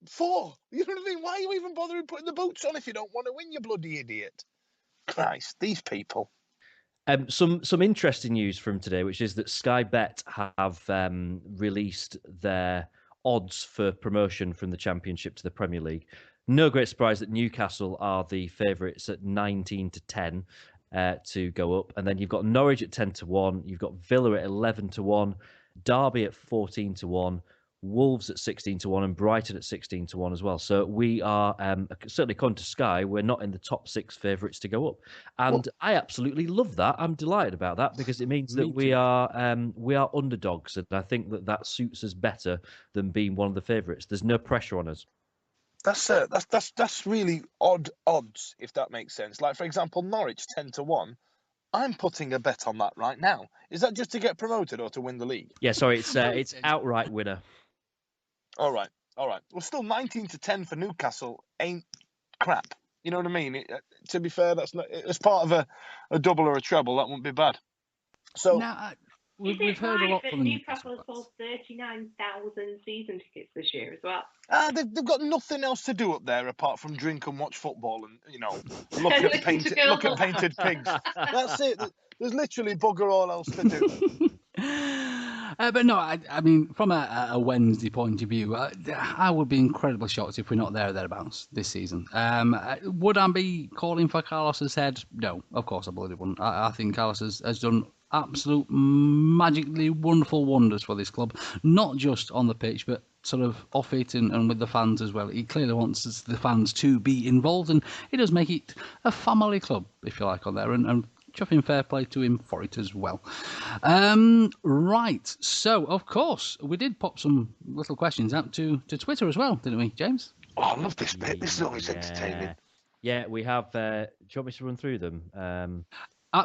for? You know what I mean? Why are you even bothering putting the boots on if you don't want to win, you bloody idiot? Christ, these people. Some interesting news from today, which is that Sky Bet have released their odds for promotion from the Championship to the Premier League. No great surprise that Newcastle are the favourites at 19-10 to go up, and then you've got Norwich at 10-1, you've got Villa at 11-1, Derby at 14-1. Wolves at 16-1 and Brighton at 16-1 as well. So we are certainly, according to Sky, we're not in the top 6 favourites to go up, and I absolutely love that. I'm delighted about that because it means that we are underdogs, and I think that suits us better than being one of the favourites. There's no pressure on us. That's really odd odds, if that makes sense. Like, for example, Norwich 10-1. I'm putting a bet on that right now. Is that just to get promoted or to win the league? Yeah, sorry, it's outright winner. All right. Well, still 19-10 for Newcastle ain't crap. You know what I mean? To be fair, that's not. As part of a double or a treble, that wouldn't be bad. So now, we've heard a lot from Newcastle has sold 39,000 season tickets this year as well. They've got nothing else to do up there apart from drink and watch football and look at painted pigs. That's it. There's literally bugger all else to do. But no, I mean, from a Wednesday point of view, I would be incredibly shocked if we're not there or thereabouts this season. Would I be calling for Carlos's head? No, of course I bloody wouldn't. I think Carlos has done absolute magically wonderful wonders for this club, not just on the pitch, but sort of off it and with the fans as well. He clearly wants the fans to be involved, and he does make it a family club, if you like, on there, and chuffing fair play to him for it as well. Right, so of course we did pop some little questions out to Twitter as well, didn't we, James? Oh, I love this bit. This is always entertaining. Yeah, we have. Do you want me to run through them?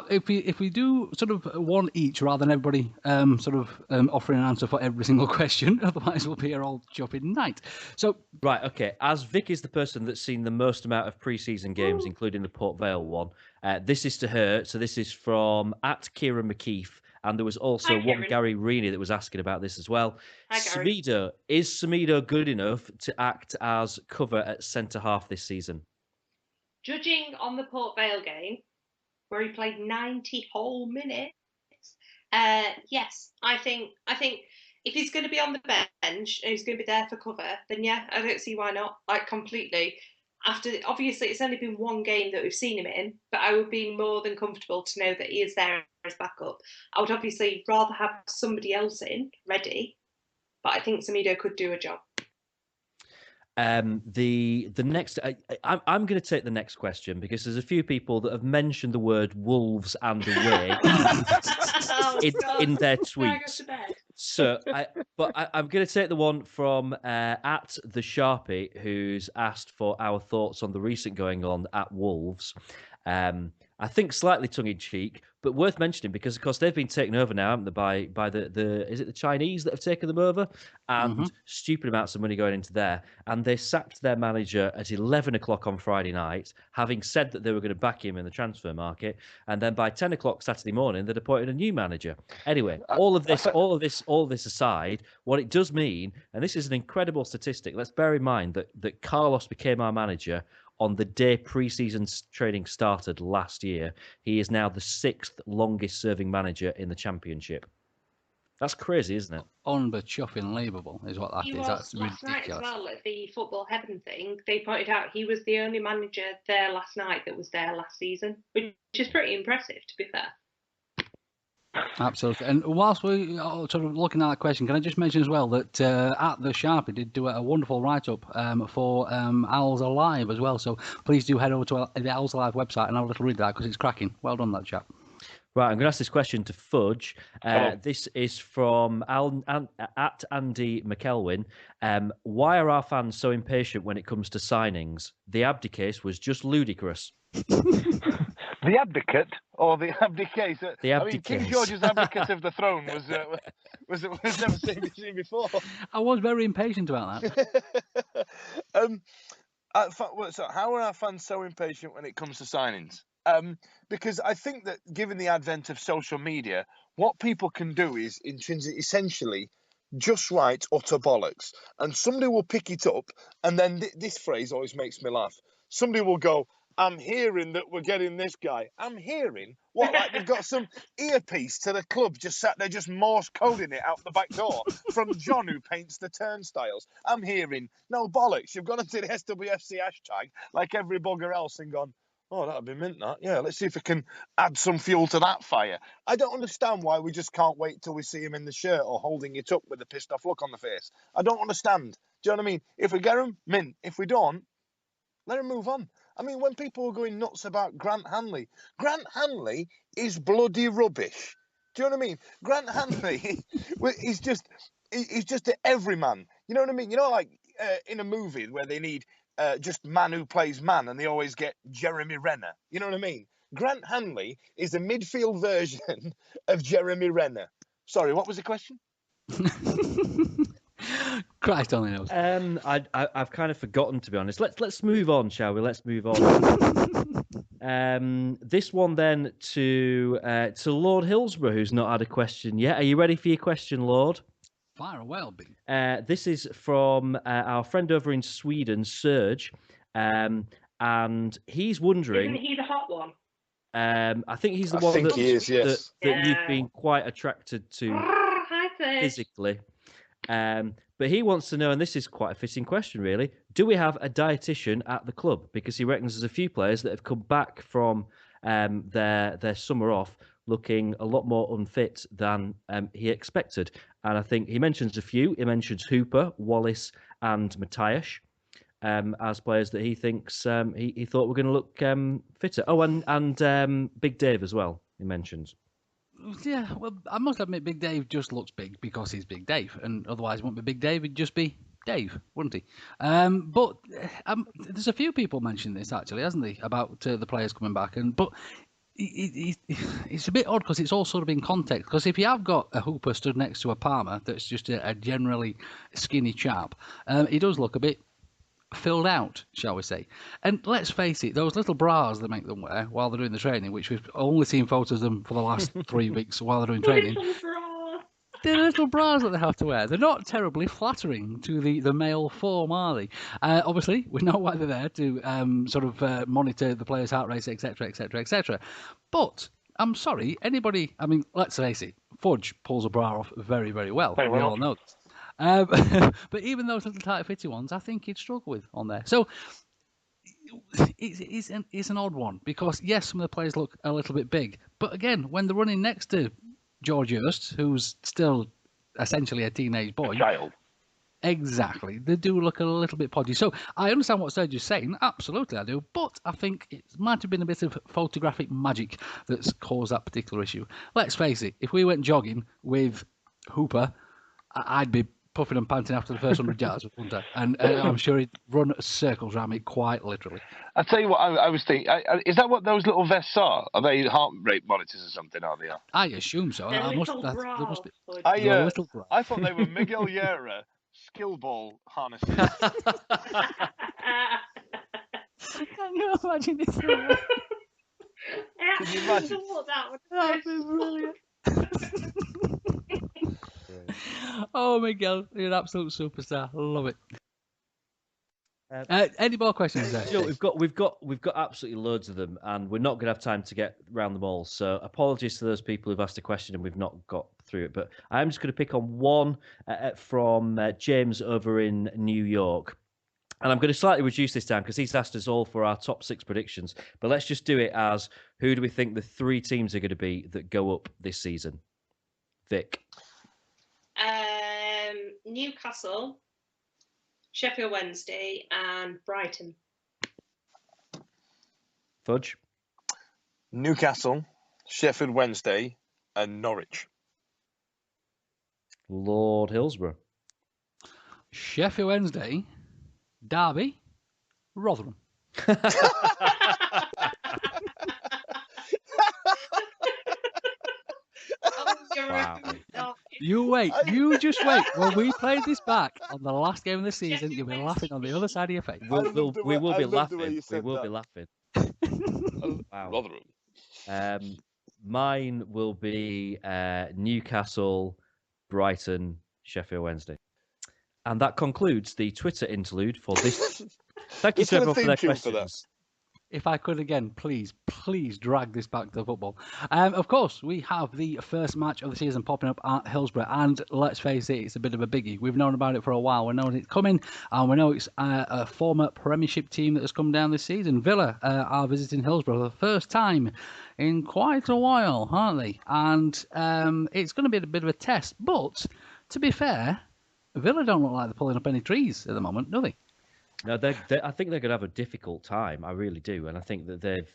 If we do sort of one each rather than everybody offering an answer for every single question, otherwise we'll be here all jumping night. So right, okay. As Vic is the person that's seen the most amount of pre-season games, including the Port Vale one, this is to her. So this is from @Kieran McKeith, and there was also one Gary Reaney that was asking about this as well. Semedo, is Semedo good enough to act as cover at centre half this season? Judging on the Port Vale game, where he played 90 whole minutes, yes, I think if he's going to be on the bench and he's going to be there for cover, then yeah, I don't see why not, completely. Obviously, it's only been one game that we've seen him in, but I would be more than comfortable to know that he is there as backup. I would obviously rather have somebody else in, ready, but I think Semedo could do a job. The next, I'm going to take the next question because there's a few people that have mentioned the word wolves and away in their tweets. So, I'm going to take the one from at the Sharpie, who's asked for our thoughts on the recent going on at Wolves. I think slightly tongue-in-cheek, but worth mentioning because, of course, they've been taken over now, haven't they, by the is it the Chinese that have taken them over? And stupid amounts of money going into there. And they sacked their manager at 11 o'clock on Friday night, having said that they were going to back him in the transfer market. And then by 10 o'clock Saturday morning, they'd appointed a new manager. Anyway, all of this aside, what it does mean, and this is an incredible statistic, let's bear in mind that Carlos became our manager on the day pre-season training started last year. He is now the 6th longest serving manager in the Championship. That's crazy, isn't it? Unbelievable is what that is. That's last ridiculous. Night as well, at the Football Heaven thing, they pointed out he was the only manager there last night that was there last season, which is pretty impressive, to be fair. Absolutely. And whilst we are sort of looking at that question, can I just mention as well that at the Sharpie did do a wonderful write-up for Owls Alive as well. So please do head over to the Owls Alive website and have a little read of that because it's cracking. Well done, that chap. Right, I'm going to ask this question to Fudge. This is from at Andy McElwin. Why are our fans so impatient when it comes to signings? The abdicate was just ludicrous. The abdicate or the abdicate? The abdicate. I mean, King George's abdicate of the throne was never seen before. I was very impatient about that. So how are our fans so impatient when it comes to signings? Because I think that given the advent of social media, what people can do is essentially just write utter bollocks, and somebody will pick it up, and then this phrase always makes me laugh. Somebody will go, I'm hearing that we're getting this guy. I'm hearing? What, like they've got some earpiece to the club just sat there just Morse coding it out the back door from John who paints the turnstiles. I'm hearing, no bollocks, you've gone into the SWFC hashtag like every bugger else and gone, oh, that'd be mint, that. Yeah, let's see if we can add some fuel to that fire. I don't understand why we just can't wait till we see him in the shirt or holding it up with a pissed off look on the face. I don't understand. Do you know what I mean? If we get him, mint. If we don't, let him move on. I mean, when people are going nuts about Grant Hanley is bloody rubbish. Do you know what I mean? Grant Hanley he's just an everyman. You know what I mean? You know, like in a movie where they need just man who plays man and they always get Jeremy Renner. You know what I mean? Grant Hanley is a midfield version of Jeremy Renner. Sorry, what was the question? Christ only knows. I've kind of forgotten, to be honest. Let's move on, shall we? Let's move on. This one then to Lord Hillsborough, who's not had a question yet. Are you ready for your question, Lord? Fire away, I'll be. This is from our friend over in Sweden, Serge, and he's wondering. Isn't he the hot one? I think he's the one that you've been quite attracted to physically. But he wants to know, and this is quite a fitting question, really. Do we have a dietitian at the club? Because he reckons there's a few players that have come back from their summer off looking a lot more unfit than he expected. And I think he mentions a few. He mentions Hooper, Wallace, and Matthias as players that he thinks he thought were going to look fitter. Oh, and Big Dave as well, he mentions. Yeah, well, I must admit, Big Dave just looks big because he's Big Dave, and otherwise it wouldn't be Big Dave, it'd just be Dave, wouldn't he? But there's a few people mentioned this, actually, hasn't he, about the players coming back, but it's a bit odd because it's all sort of in context, because if you have got a Hooper stood next to a Palmer that's just a generally skinny chap, he does look a bit filled out, shall we say. And let's face it, those little bras they make them wear while they're doing the training, which we've only seen photos of them for the last 3 weeks while they're doing training. The little bras that they have to wear, they're not terribly flattering to the male form, are they? Obviously, we know why they're there to sort of monitor the player's heart rate, etc., etc., etc. But I'm sorry, anybody, I mean, let's face it, Fudge pulls a bra off very, very well. We all know this. But even those little tight-fitty ones, I think he'd struggle with on there. So it's an odd one because, yes, some of the players look a little bit big. But again, when they're running next to George Hurst, who's still essentially a teenage boy. A child. Exactly. They do look a little bit podgy. So I understand what Sergio's saying. Absolutely, I do. But I think it might have been a bit of photographic magic that's caused that particular issue. Let's face it, if we went jogging with Hooper, I'd be puffing and panting after the first 100 yards, wouldn't I? And I'm sure he'd run circles around me, quite literally. I'll tell you what, I was thinking, is that what those little vests are? Are they heart rate monitors or something, are they? I assume so. They're I little must be. I thought they were Miguel Yera skill ball harnesses. Can you imagine this? Can you imagine? That'd be brilliant. Oh, Miguel, you're an absolute superstar. Love it. Any more questions there? You know, we've got absolutely loads of them, and we're not going to have time to get around them all. So apologies to those people who've asked a question and we've not got through it. But I'm just going to pick on one from James over in New York. And I'm going to slightly reduce this down because he's asked us all for our top 6 predictions. But let's just do it as, who do we think the 3 teams are going to be that go up this season? Vic. Newcastle, Sheffield Wednesday, and Brighton. Fudge. Newcastle, Sheffield Wednesday, and Norwich. Lord Hillsborough. Sheffield Wednesday, Derby, Rotherham. Wow. You wait. You just wait. When we play this back on the last game of the season, you'll be laughing on the other side of your face. We will be laughing. We will be laughing. Wow. Rotherham. Mine will be Newcastle, Brighton, Sheffield Wednesday. And that concludes the Twitter interlude for this. Thank you to everyone for their questions. If I could again, please drag this back to football. Of course, we have the first match of the season popping up at Hillsborough, and let's face it, it's a bit of a biggie. We've known about it for a while. We know it's coming, and we know it's a former Premiership team that has come down this season. Villa are visiting Hillsborough for the first time in quite a while, aren't they? And it's going to be a bit of a test. But to be fair, Villa don't look like they're pulling up any trees at the moment, do they? No, I think they're going to have a difficult time. I really do, and I think that they've.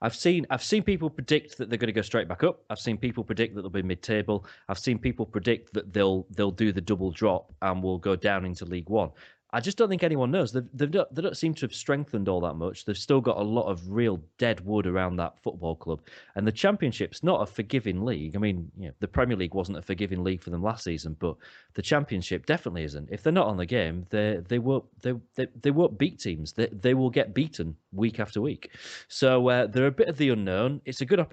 I've seen people predict that they're going to go straight back up. I've seen people predict that they'll be mid-table. I've seen people predict that they'll do the double drop and will go down into League One. I just don't think anyone knows. They don't seem to have strengthened all that much. They've still got a lot of real dead wood around that football club. And the Championship's not a forgiving league. I mean, the Premier League wasn't a forgiving league for them last season, but the Championship definitely isn't. If they're not on the game, they won't beat teams. They will get beaten week after week. So they're a bit of the unknown. It's a good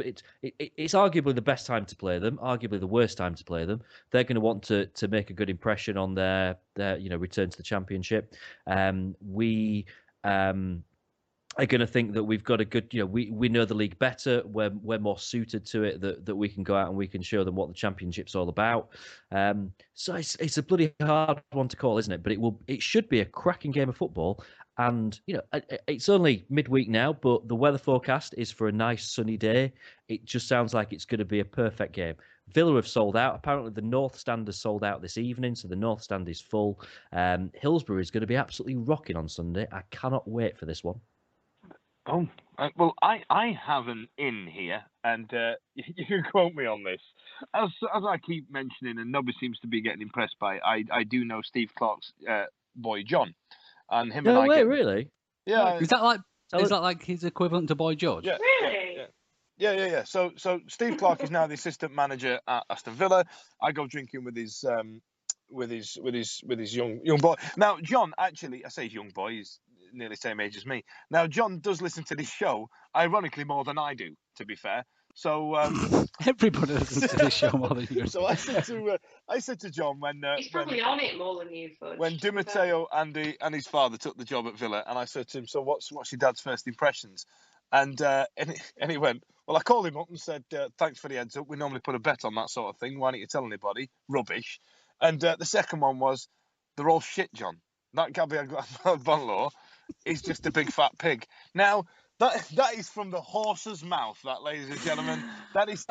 it's arguably the best time to play them, arguably the worst time to play them. They're going to want to make a good impression on their return to the Championship. We are going to think that we've got a good, we know the league better. We're more suited to it. That we can go out and we can show them what the Championship's all about. So it's a bloody hard one to call, isn't it? But it should be a cracking game of football. And it's only midweek now, but the weather forecast is for a nice sunny day. It just sounds like it's going to be a perfect game. Villa have sold out. Apparently, the North Stand has sold out this evening, so the North Stand is full. Hillsborough is going to be absolutely rocking on Sunday. I cannot wait for this one. Oh, well, I have an in here, and you can quote me on this. As I keep mentioning, and nobody seems to be getting impressed by, I do know Steve Clarke's boy John, and him and I. Really? Yeah. Is that like his equivalent to Boy George? Yeah. Really? Yeah. So Steve Clarke is now the assistant manager at Aston Villa. I go drinking with his young boy. Now, John, actually, I say young boy, he's nearly the same age as me. Now, John does listen to this show, ironically more than I do, to be fair. So everybody listens to this show more than you. So I said to John when he's probably on it more than you, Fudge. When Di Matteo and his father took the job at Villa, and I said to him, "So what's your dad's first impressions?" And he went, "Well, I called him up and said, thanks for the heads up. We normally put a bet on that sort of thing. Why don't you tell anybody? Rubbish." And the second one was, "They're all shit, John. That Gabriel Bonlaw is just a big fat pig." Now, That is from the horse's mouth, that, ladies and gentlemen. That is.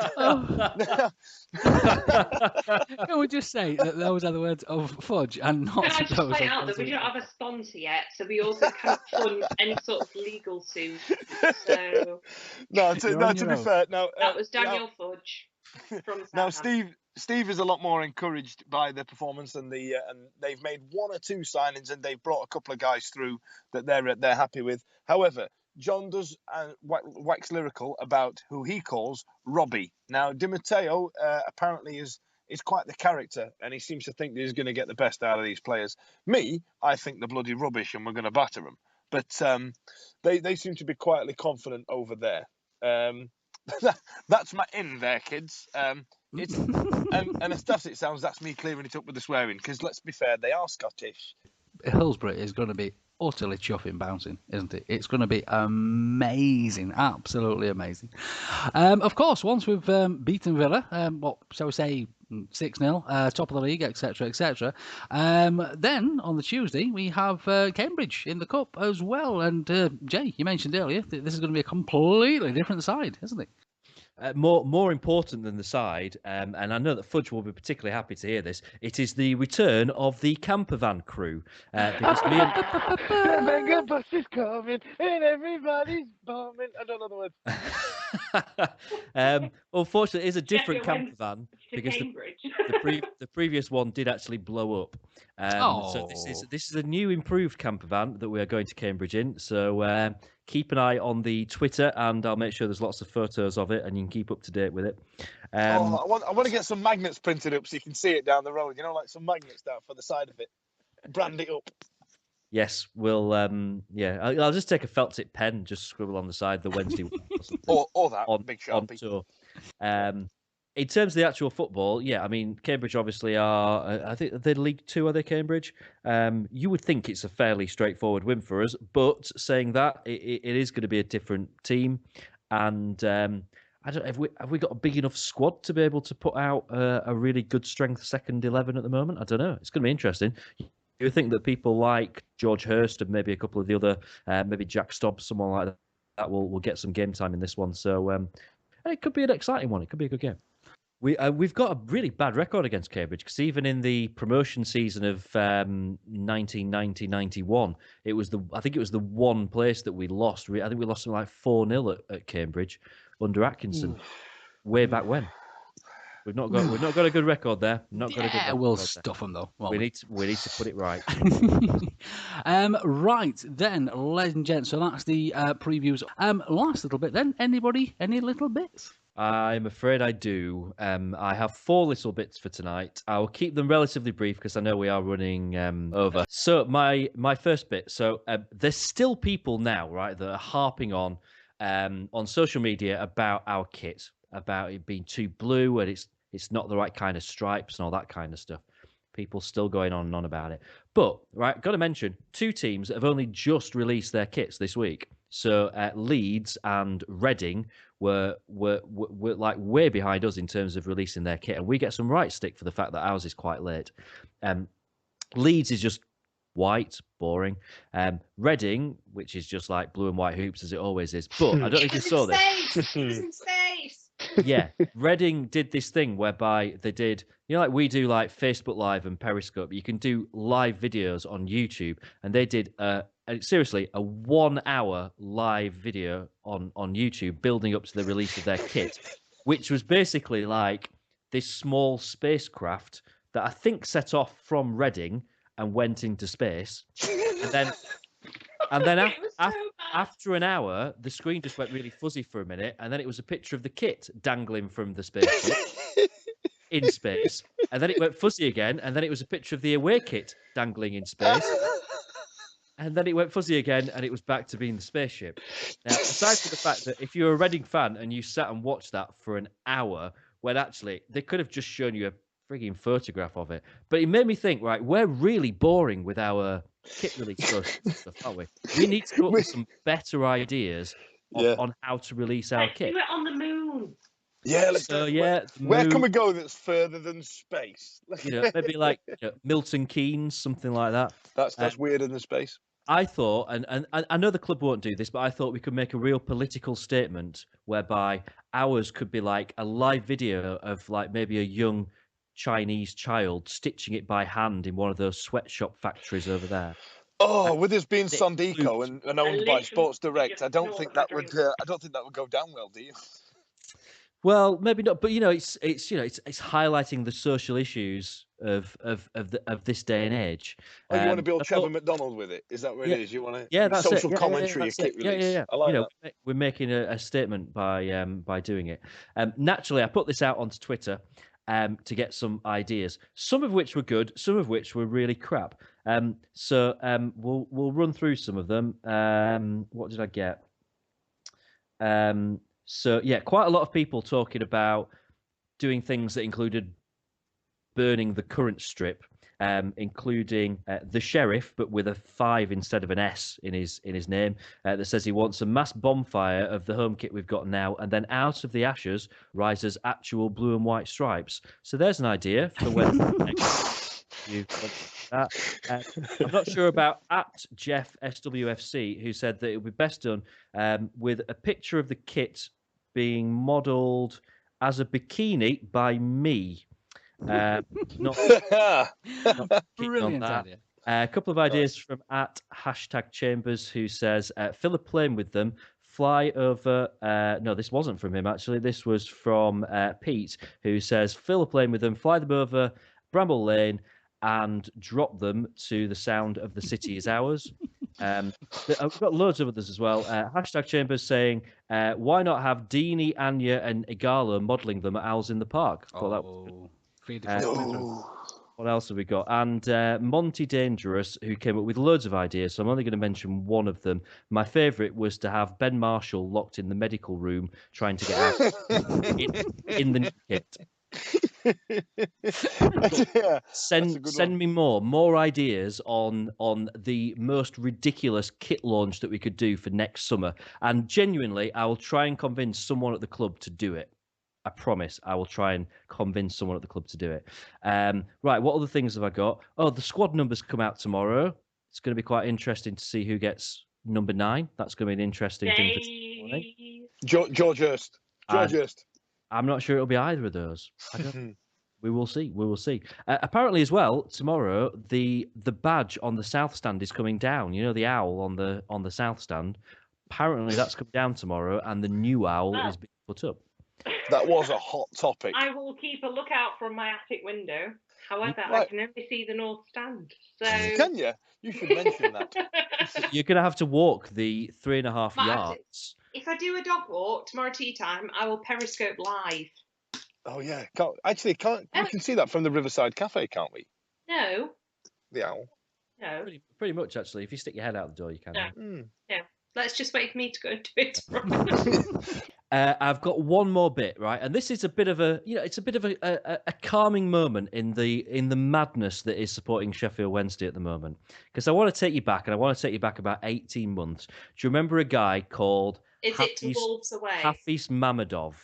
Can we just say that those are the words of Fudge and not Can I just those point of out that we Preseason? don't have a sponsor yet, so we also can't fund any sort of legal suit. So to be fair, no. that was Daniel Fudge from Now, Southampton. Steve is a lot more encouraged by the performance and they've made 1 or 2 signings and they've brought a couple of guys through that they're happy with. However, John does wax lyrical about who he calls Robbie. Now, Di Matteo apparently is quite the character, and he seems to think that he's going to get the best out of these players. Me, I think they're bloody rubbish, and we're going to batter them. But they seem to be quietly confident over there. That's my in there, kids. It's and as tough as it sounds, that's me clearing it up with the swearing. Because let's be fair, they are Scottish. Hillsborough is going to be utterly chuffing bouncing, isn't it? It's going to be amazing, absolutely amazing. Of course, once we've beaten Villa, what shall we say, 6-0, top of the league, etc., etc. Then on the Tuesday we have Cambridge in the cup as well. And Jay, you mentioned earlier that this is going to be a completely different side, isn't it? More important than the side, and I know that Fudge will be particularly happy to hear this. It is the return of the camper van crew. Because me and The mega bus is coming and everybody's bombing. I don't know the words. unfortunately, it is a different Jeff, camper van to because Cambridge. the previous one did actually blow up. So this is a new improved camper van that we are going to Cambridge in. So keep an eye on the Twitter, and I'll make sure there's lots of photos of it, and you can keep up to date with it. I want to get some magnets printed up so you can see it down the road. You know, like some magnets down for the side of it. Brand it up. Yes, we'll. I'll just take a felt tip pen, just scribble on the side the Wednesday or that on big on Sharpie. tour. In terms of the actual football, yeah, I mean, Cambridge obviously are. I think they're League Two, are they, Cambridge? You would think it's a fairly straightforward win for us, but saying that, it is going to be a different team, and I don't. Have we got a big enough squad to be able to put out a really good strength second 11 at the moment? I don't know. It's going to be interesting. You think that people like George Hurst and maybe a couple of the other, maybe Jack Stobbs, someone like that, will get some game time in this one. So it could be an exciting one. It could be a good game. We've got a really bad record against Cambridge because even in the promotion season of 1990-91, I think it was the one place that we lost. I think we lost something like 4-0 at Cambridge under Atkinson, way back when. We've not got a good record there. We'll stuff them though. We need to put it right. Right then, ladies and gents. So that's the previews. Last little bit then. Anybody? Any little bits? I'm afraid I do. I have 4 little bits for tonight. I'll keep them relatively brief because I know we are running over. So my first bit. So there's still people now, right, that are harping on social media about our kit, about it being too blue and it's not the right kind of stripes and all that kind of stuff. People still going on and on about it. But, right, got to mention, 2 teams that have only just released their kits this week. So Leeds and Reading were like way behind us in terms of releasing their kit. And we get some right stick for the fact that ours is quite late. Leeds is just white, boring. Reading, which is just like blue and white hoops as it always is. But I don't know if you saw this. It's in space. Yeah, Reading did this thing whereby they did, like we do like Facebook Live and Periscope, you can do live videos on YouTube, and they did seriously a 1-hour live video on YouTube building up to the release of their kit, which was basically like this small spacecraft that I think set off from Reading and went into space, and then after an hour, the screen just went really fuzzy for a minute, and then it was a picture of the kit dangling from the spaceship in space, and then it went fuzzy again, and then it was a picture of the away kit dangling in space, and then it went fuzzy again, and it was back to being the spaceship. Now, aside from the fact that if you're a Reading fan and you sat and watched that for an hour, when actually they could have just shown you a frigging photograph of it, but it made me think, right, we're really boring with our kit release stuff, aren't we? We need to come up with some better ideas on how to release our kit. Do it on the moon. Yeah, where can we go that's further than space? Maybe like Milton Keynes, something like that. That's weirder than space. I thought, and I know the club won't do this, but I thought we could make a real political statement whereby ours could be like a live video of like maybe a young Chinese child stitching it by hand in one of those sweatshop factories over there. Oh, with us being It Sondico includes- and owned by Literally Sports Direct, just I don't know think if I that would. I don't think that would go down well, do you? Well, maybe not, but it's it's highlighting the social issues of this day and age. Oh, you want to I build Trevor thought, McDonald with it? Is that what yeah, it is? You want to yeah, that's it. social Yeah, commentary, that's a kit it. Yeah, release? yeah. I like that. We're making a statement by doing it. Naturally, I put this out onto Twitter to get some ideas. Some of which were good, some of which were really crap. So we'll run through some of them. What did I get? So yeah, quite a lot of people talking about doing things that included burning the current strip, including the sheriff, but with a 5 instead of an S in his name. That says he wants a mass bonfire of the home kit we've got now, and then out of the ashes rises actual blue and white stripes. So there's an idea for when you that. I'm not sure about at Jeff SWFC, who said that it would be best done with a picture of the kit being modelled as a bikini by me. Not Brilliant on that. idea. A couple of ideas from at #Chambers, who says fill a plane with them, fly over. No, this wasn't from him actually. This was from Pete, who says fill a plane with them, fly them over Bramble Lane, and drop them to the sound of The City Is Ours. I've got loads of others as well. #Chambers saying, why not have Dini, Anya, and Igalo modelling them at Owls in the Park? Thought that was good. Feed the kids. What else have we got? And Monty Dangerous, who came up with loads of ideas, so I'm only going to mention one of them. My favourite was to have Ben Marshall locked in the medical room trying to get out in the new kit. Send me more ideas on the most ridiculous kit launch that we could do for next summer, and genuinely I will try and convince someone at the club to do it. I promise I will try and convince someone at the club to do it. Right, what other things have I got? Oh, the squad numbers come out tomorrow. It's going to be quite interesting to see who gets number 9. That's going to be an interesting thing for tomorrow. George Hurst. I'm not sure it'll be either of those. We will see. We will see. Apparently, as well, tomorrow the badge on the south stand is coming down. You know, the owl on the south stand. Apparently, that's coming down tomorrow, and the new owl is being put up. That was a hot topic. I will keep a lookout from my attic window. However, I can only see the north stand. So can you? You should mention that. You're going to have to walk the 3.5 yards. If I do a dog walk tomorrow tea time, I will Periscope live. Oh yeah, we can see that from the Riverside Cafe, can't we? No. The owl. No. Pretty much, actually. If you stick your head out the door, you can. No. Let's just wait for me to go and do it. I've got one more bit, right, and this is a bit of a calming moment in the madness that is supporting Sheffield Wednesday at the moment, because I want to take you back, and I want to take you back about 18 months. Do you remember a guy called Hafiz Mamadov,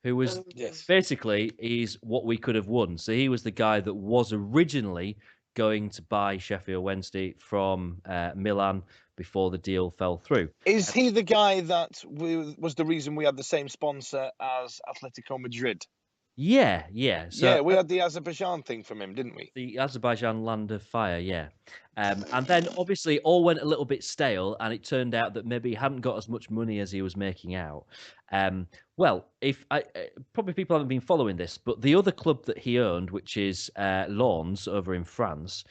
who was basically is what we could have won? So he was the guy that was originally going to buy Sheffield Wednesday from Milan before the deal fell through. Is he the guy that was the reason we had the same sponsor as Atletico Madrid? Yeah. So, we had the Azerbaijan thing from him, didn't we? The Azerbaijan Land of Fire, yeah. And then obviously all went a little bit stale, and it turned out that maybe he hadn't got as much money as he was making out. Well, probably people haven't been following this, but the other club that he owned, which is Lens over in France,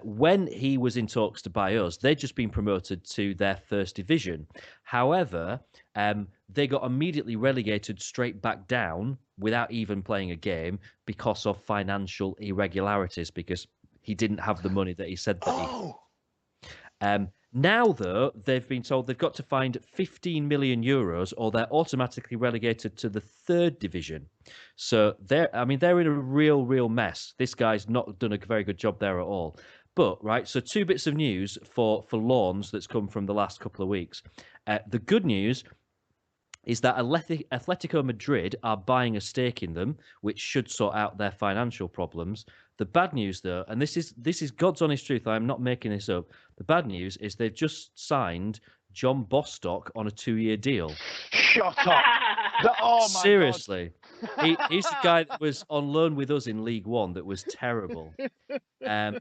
when he was in talks to buy us, they'd just been promoted to their first division. However, they got immediately relegated straight back down without even playing a game because of financial irregularities, because he didn't have the money that he said that he. Now, though, they've been told they've got to find 15 million euros or they're automatically relegated to the third division. So they're in a real mess. This guy's not done a very good job there at all. But, right, so 2 bits of news for Lawns that's come from the last couple of weeks. The good news is that Atletico Madrid are buying a stake in them, which should sort out their financial problems. The bad news, though, and this is God's honest truth, I'm not making this up. The bad news is they've just signed John Bostock on a 2-year deal. Shut up! Oh my Seriously. He's the guy that was on loan with us in League One that was terrible. And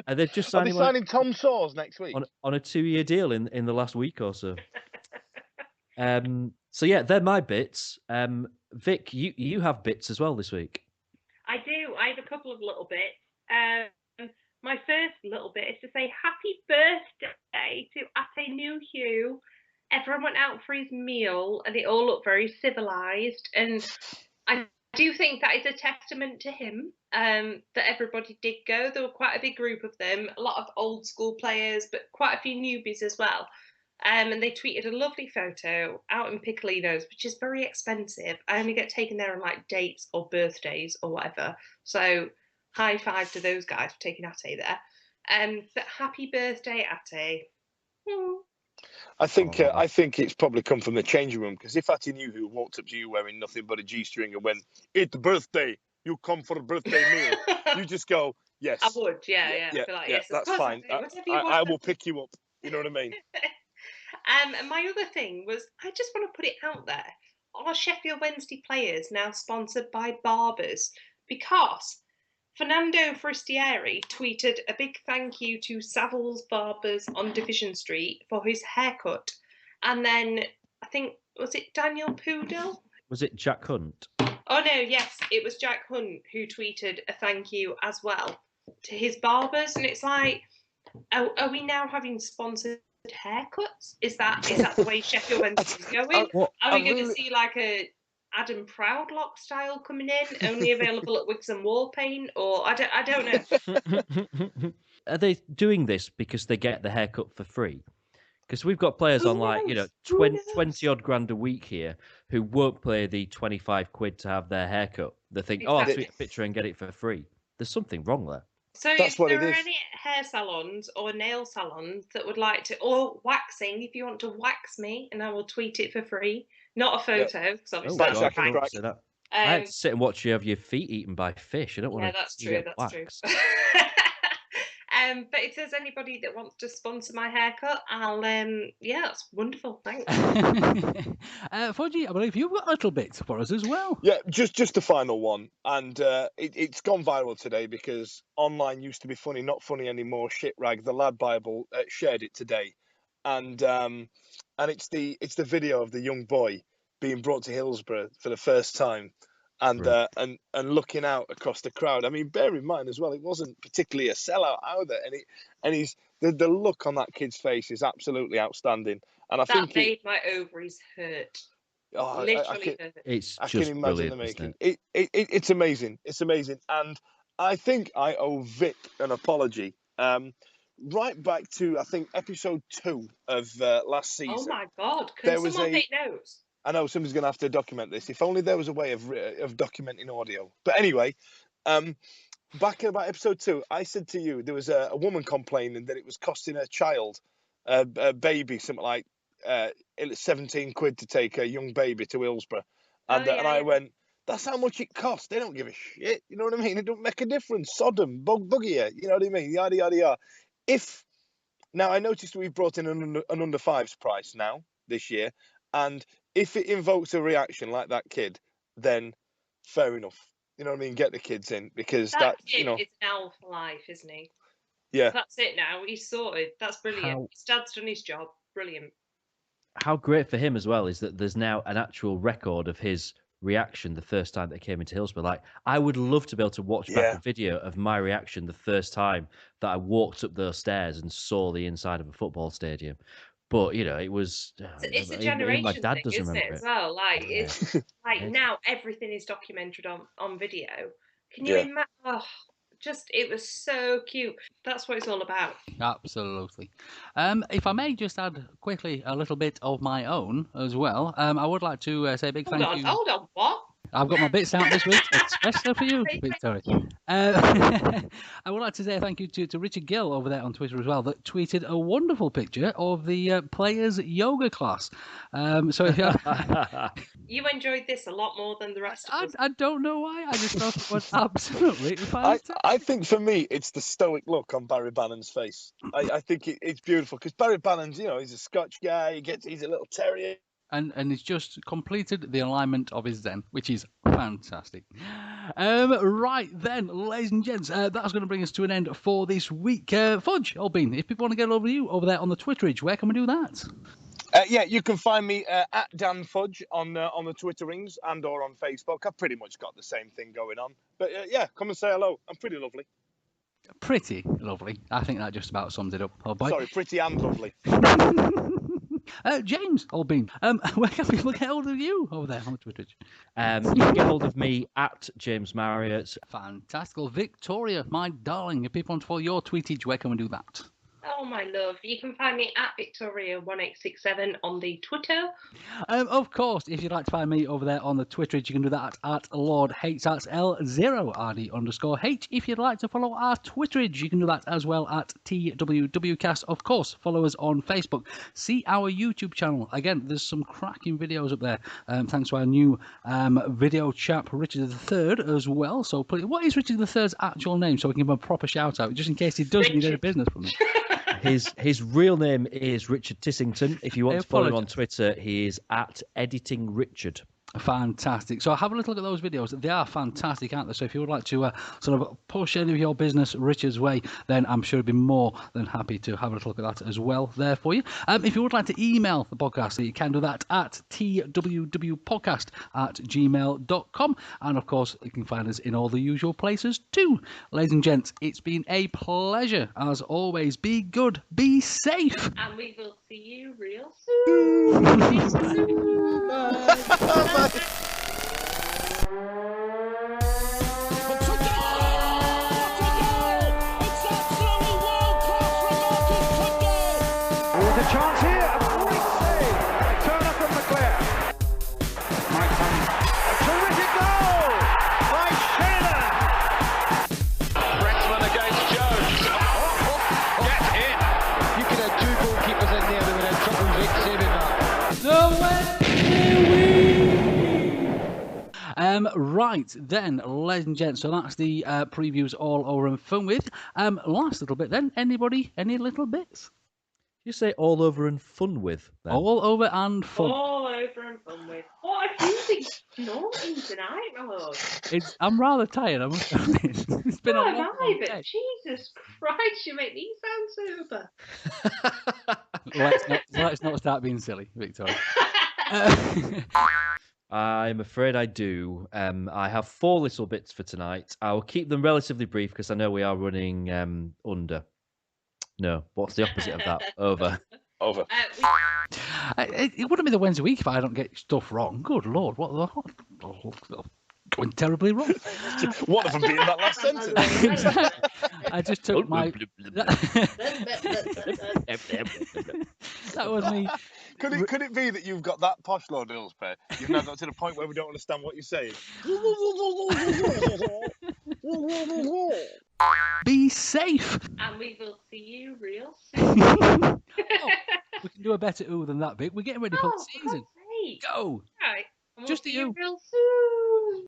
they've just signed Are they signing Tom Saws next week? On a 2-year deal in the last week or so. So yeah, they're my bits. Vic, you have bits as well this week. I do. I have a couple of little bits. My first little bit is to say happy birthday to Ate Nuhu. Everyone went out for his meal and it all looked very civilized. And I do think that is a testament to him, that everybody did go. There were quite a big group of them, a lot of old school players, but quite a few newbies as well. And they tweeted a lovely photo out in Piccolinos, which is very expensive. I only get taken there on like dates or birthdays or whatever. So high five to those guys for taking Ate there. But happy birthday, Ate. I think it's probably come from the changing room, because if Ate knew who walked up to you wearing nothing but a G-string and went, "It's birthday, you come for a birthday meal," you just go, "Yes." I would, yeah. I feel like, yes, that's fine. I will pick you up. You know what I mean? And my other thing was, I just want to put it out there. Our Sheffield Wednesday players now sponsored by barbers, because Fernando Fristieri tweeted a big thank you to Savills Barbers on Division Street for his haircut. And then I think, was it Daniel Poodle? Was it Jack Hunt? Oh no, yes, it was Jack Hunt who tweeted a thank you as well to his barbers. And it's like, are we now having sponsored haircuts? Is that the way Sheffield Wednesday is going? Are we going to see like a Adam Proudlock style coming in, only available at Wigs and Warpaint, or I don't know. Are they doing this because they get the haircut for free? Because we've got players on like 20 odd grand a week here who won't pay the 25 quid to have their haircut. They think, I'll tweet a picture and get it for free. There's something wrong there. So if there are any hair salons or nail salons that would like to, or waxing, if you want to wax me, and I will tweet it for free. Not a photo, because obviously that's right. I had to sit and watch you have your feet eaten by fish. I don't want to. Yeah, that's true. That's true. But if there's anybody that wants to sponsor my haircut, I'll. Yeah, that's wonderful. Thanks. Fudge, I believe you've got a little bit for us as well. Yeah, just the final one, and it's gone viral today because online used to be funny, not funny anymore. Shitrag, the Lad Bible, shared it today, and it's the video of the young boy being brought to Hillsborough for the first time, and looking out across the crowd. I mean, bear in mind as well, it wasn't particularly a sellout either, and he's the look on that kid's face is absolutely outstanding. And I think that made my ovaries hurt. Oh, literally hurt. It's I just can imagine brilliant, the making. It's amazing. It's amazing, and I think I owe Vic an apology. Right back to I think episode 2 of last season. Oh my God! Can someone take notes? I know somebody's going to have to document this. If only there was a way of documenting audio. But anyway, back in about episode 2, I said to you there was a woman complaining that it was costing her child, a baby, something like 17 quid to take a young baby to Hillsborough. And I went, that's how much it costs. They don't give a shit. You know what I mean? It don't make a difference. Sodom, buggy you. You know what I mean? Yada, yada, yada. Now, I noticed we've brought in an under fives price now this year. And if it invokes a reaction like that kid, then fair enough. You know what I mean? Get the kids in, because that kid is now for life, isn't he? Yeah. That's it now. He's sorted. That's brilliant. His dad's done his job. Brilliant. How great for him as well is that there's now an actual record of his reaction the first time they came into Hillsborough. Like, I would love to be able to watch back a video of my reaction the first time that I walked up those stairs and saw the inside of a football stadium. But it was. It's a generation my dad thing, doesn't isn't remember it? As well, like it's like now everything is documented on video. Can you imagine? Oh, it was so cute. That's what it's all about. Absolutely. If I may just add quickly a little bit of my own as well, I would like to say a big thank you. Hold on, what? I've got my bits out this week, especially for you, Victoria. I would like to say thank you to Richard Gill over there on Twitter as well, that tweeted a wonderful picture of the players' yoga class. So if you enjoyed this a lot more than the rest of us. I don't know why. I just thought it was absolutely fantastic. I think for me, it's the stoic look on Barry Bannon's face. I think it's beautiful because Barry Bannon's, he's a Scotch guy. He's a little terrier. And he's just completed the alignment of his Zen, which is fantastic. Right then, ladies and gents, that's going to bring us to an end for this week. Fudge, Albin, if people want to get over you over there on the Twitterage, where can we do that? Yeah, you can find me at Dan Fudge on the Twitter rings and or on Facebook. I've pretty much got the same thing going on. But yeah, come and say hello. I'm pretty lovely. Pretty lovely. I think that just about sums it up. Oh, boy. Sorry, pretty and lovely. James Albin, where can people get hold of you over there on the Twitter? You can get hold of me at James Marriott. Fantastical. Victoria, my darling, if people want to follow your tweetage, where can we do that? Oh, my love. You can find me at Victoria1867 on the Twitter. Of course, if you'd like to find me over there on the Twitter, you can do that at Lord H. That's L0RD_H. If you'd like to follow our Twitter, you can do that as well at TWWcast. Of course, follow us on Facebook. See our YouTube channel. Again, there's some cracking videos up there. Thanks to our new video chap, Richard III, as well. So, what is Richard III's actual name? So we can give him a proper shout out, just in case he does need any business from me. His real name is Richard Tissington. If you want to follow him on Twitter, he is at Editing Richard. Fantastic. So have a little look at those videos. They are fantastic, aren't they? So if you would like to sort of push any of your business Richard's way, then I'm sure he'd be more than happy to have a little look at that as well there for you. If you would like to email the podcast, you can do that at twwpodcast@gmail.com. And of course, you can find us in all the usual places too. Ladies and gents, it's been a pleasure. As always, be good, be safe. And we will see you real soon. Bye. There's a chance here, a great save. Turner from the clear. Mike Cummings. A terrific goal by Sheridan. Brexman against Jones. Get in. You could have two goalkeepers in there that would have trouble saving that. Right then, ladies and gents, so that's the previews all over and fun with. Last little bit then, anybody, any little bits? You say all over and fun with? Then? All over and fun. All over and fun with. What a few snorting tonight, my lord. I'm rather tired, I must admit. It's been a long but Jesus Christ, you make me sound sober. Let's not start being silly, Victoria. I'm afraid I do. I have 4 little bits for tonight. I'll keep them relatively brief because I know we are running under. No, what's the opposite of that? Over. Over. It wouldn't be the Wednesday week if I don't get stuff wrong. Good Lord, what going terribly wrong. One of them being that last sentence. I just took my... That was me. Could it be that you've got that posh Lord Ilsper? You've now got to the point where we don't understand what you're saying. Be safe. And we will see you real soon. We can do a better ooh than that bit. We're getting ready for the season. For God's sake. Go. Right. And we'll Just see you. you real soon.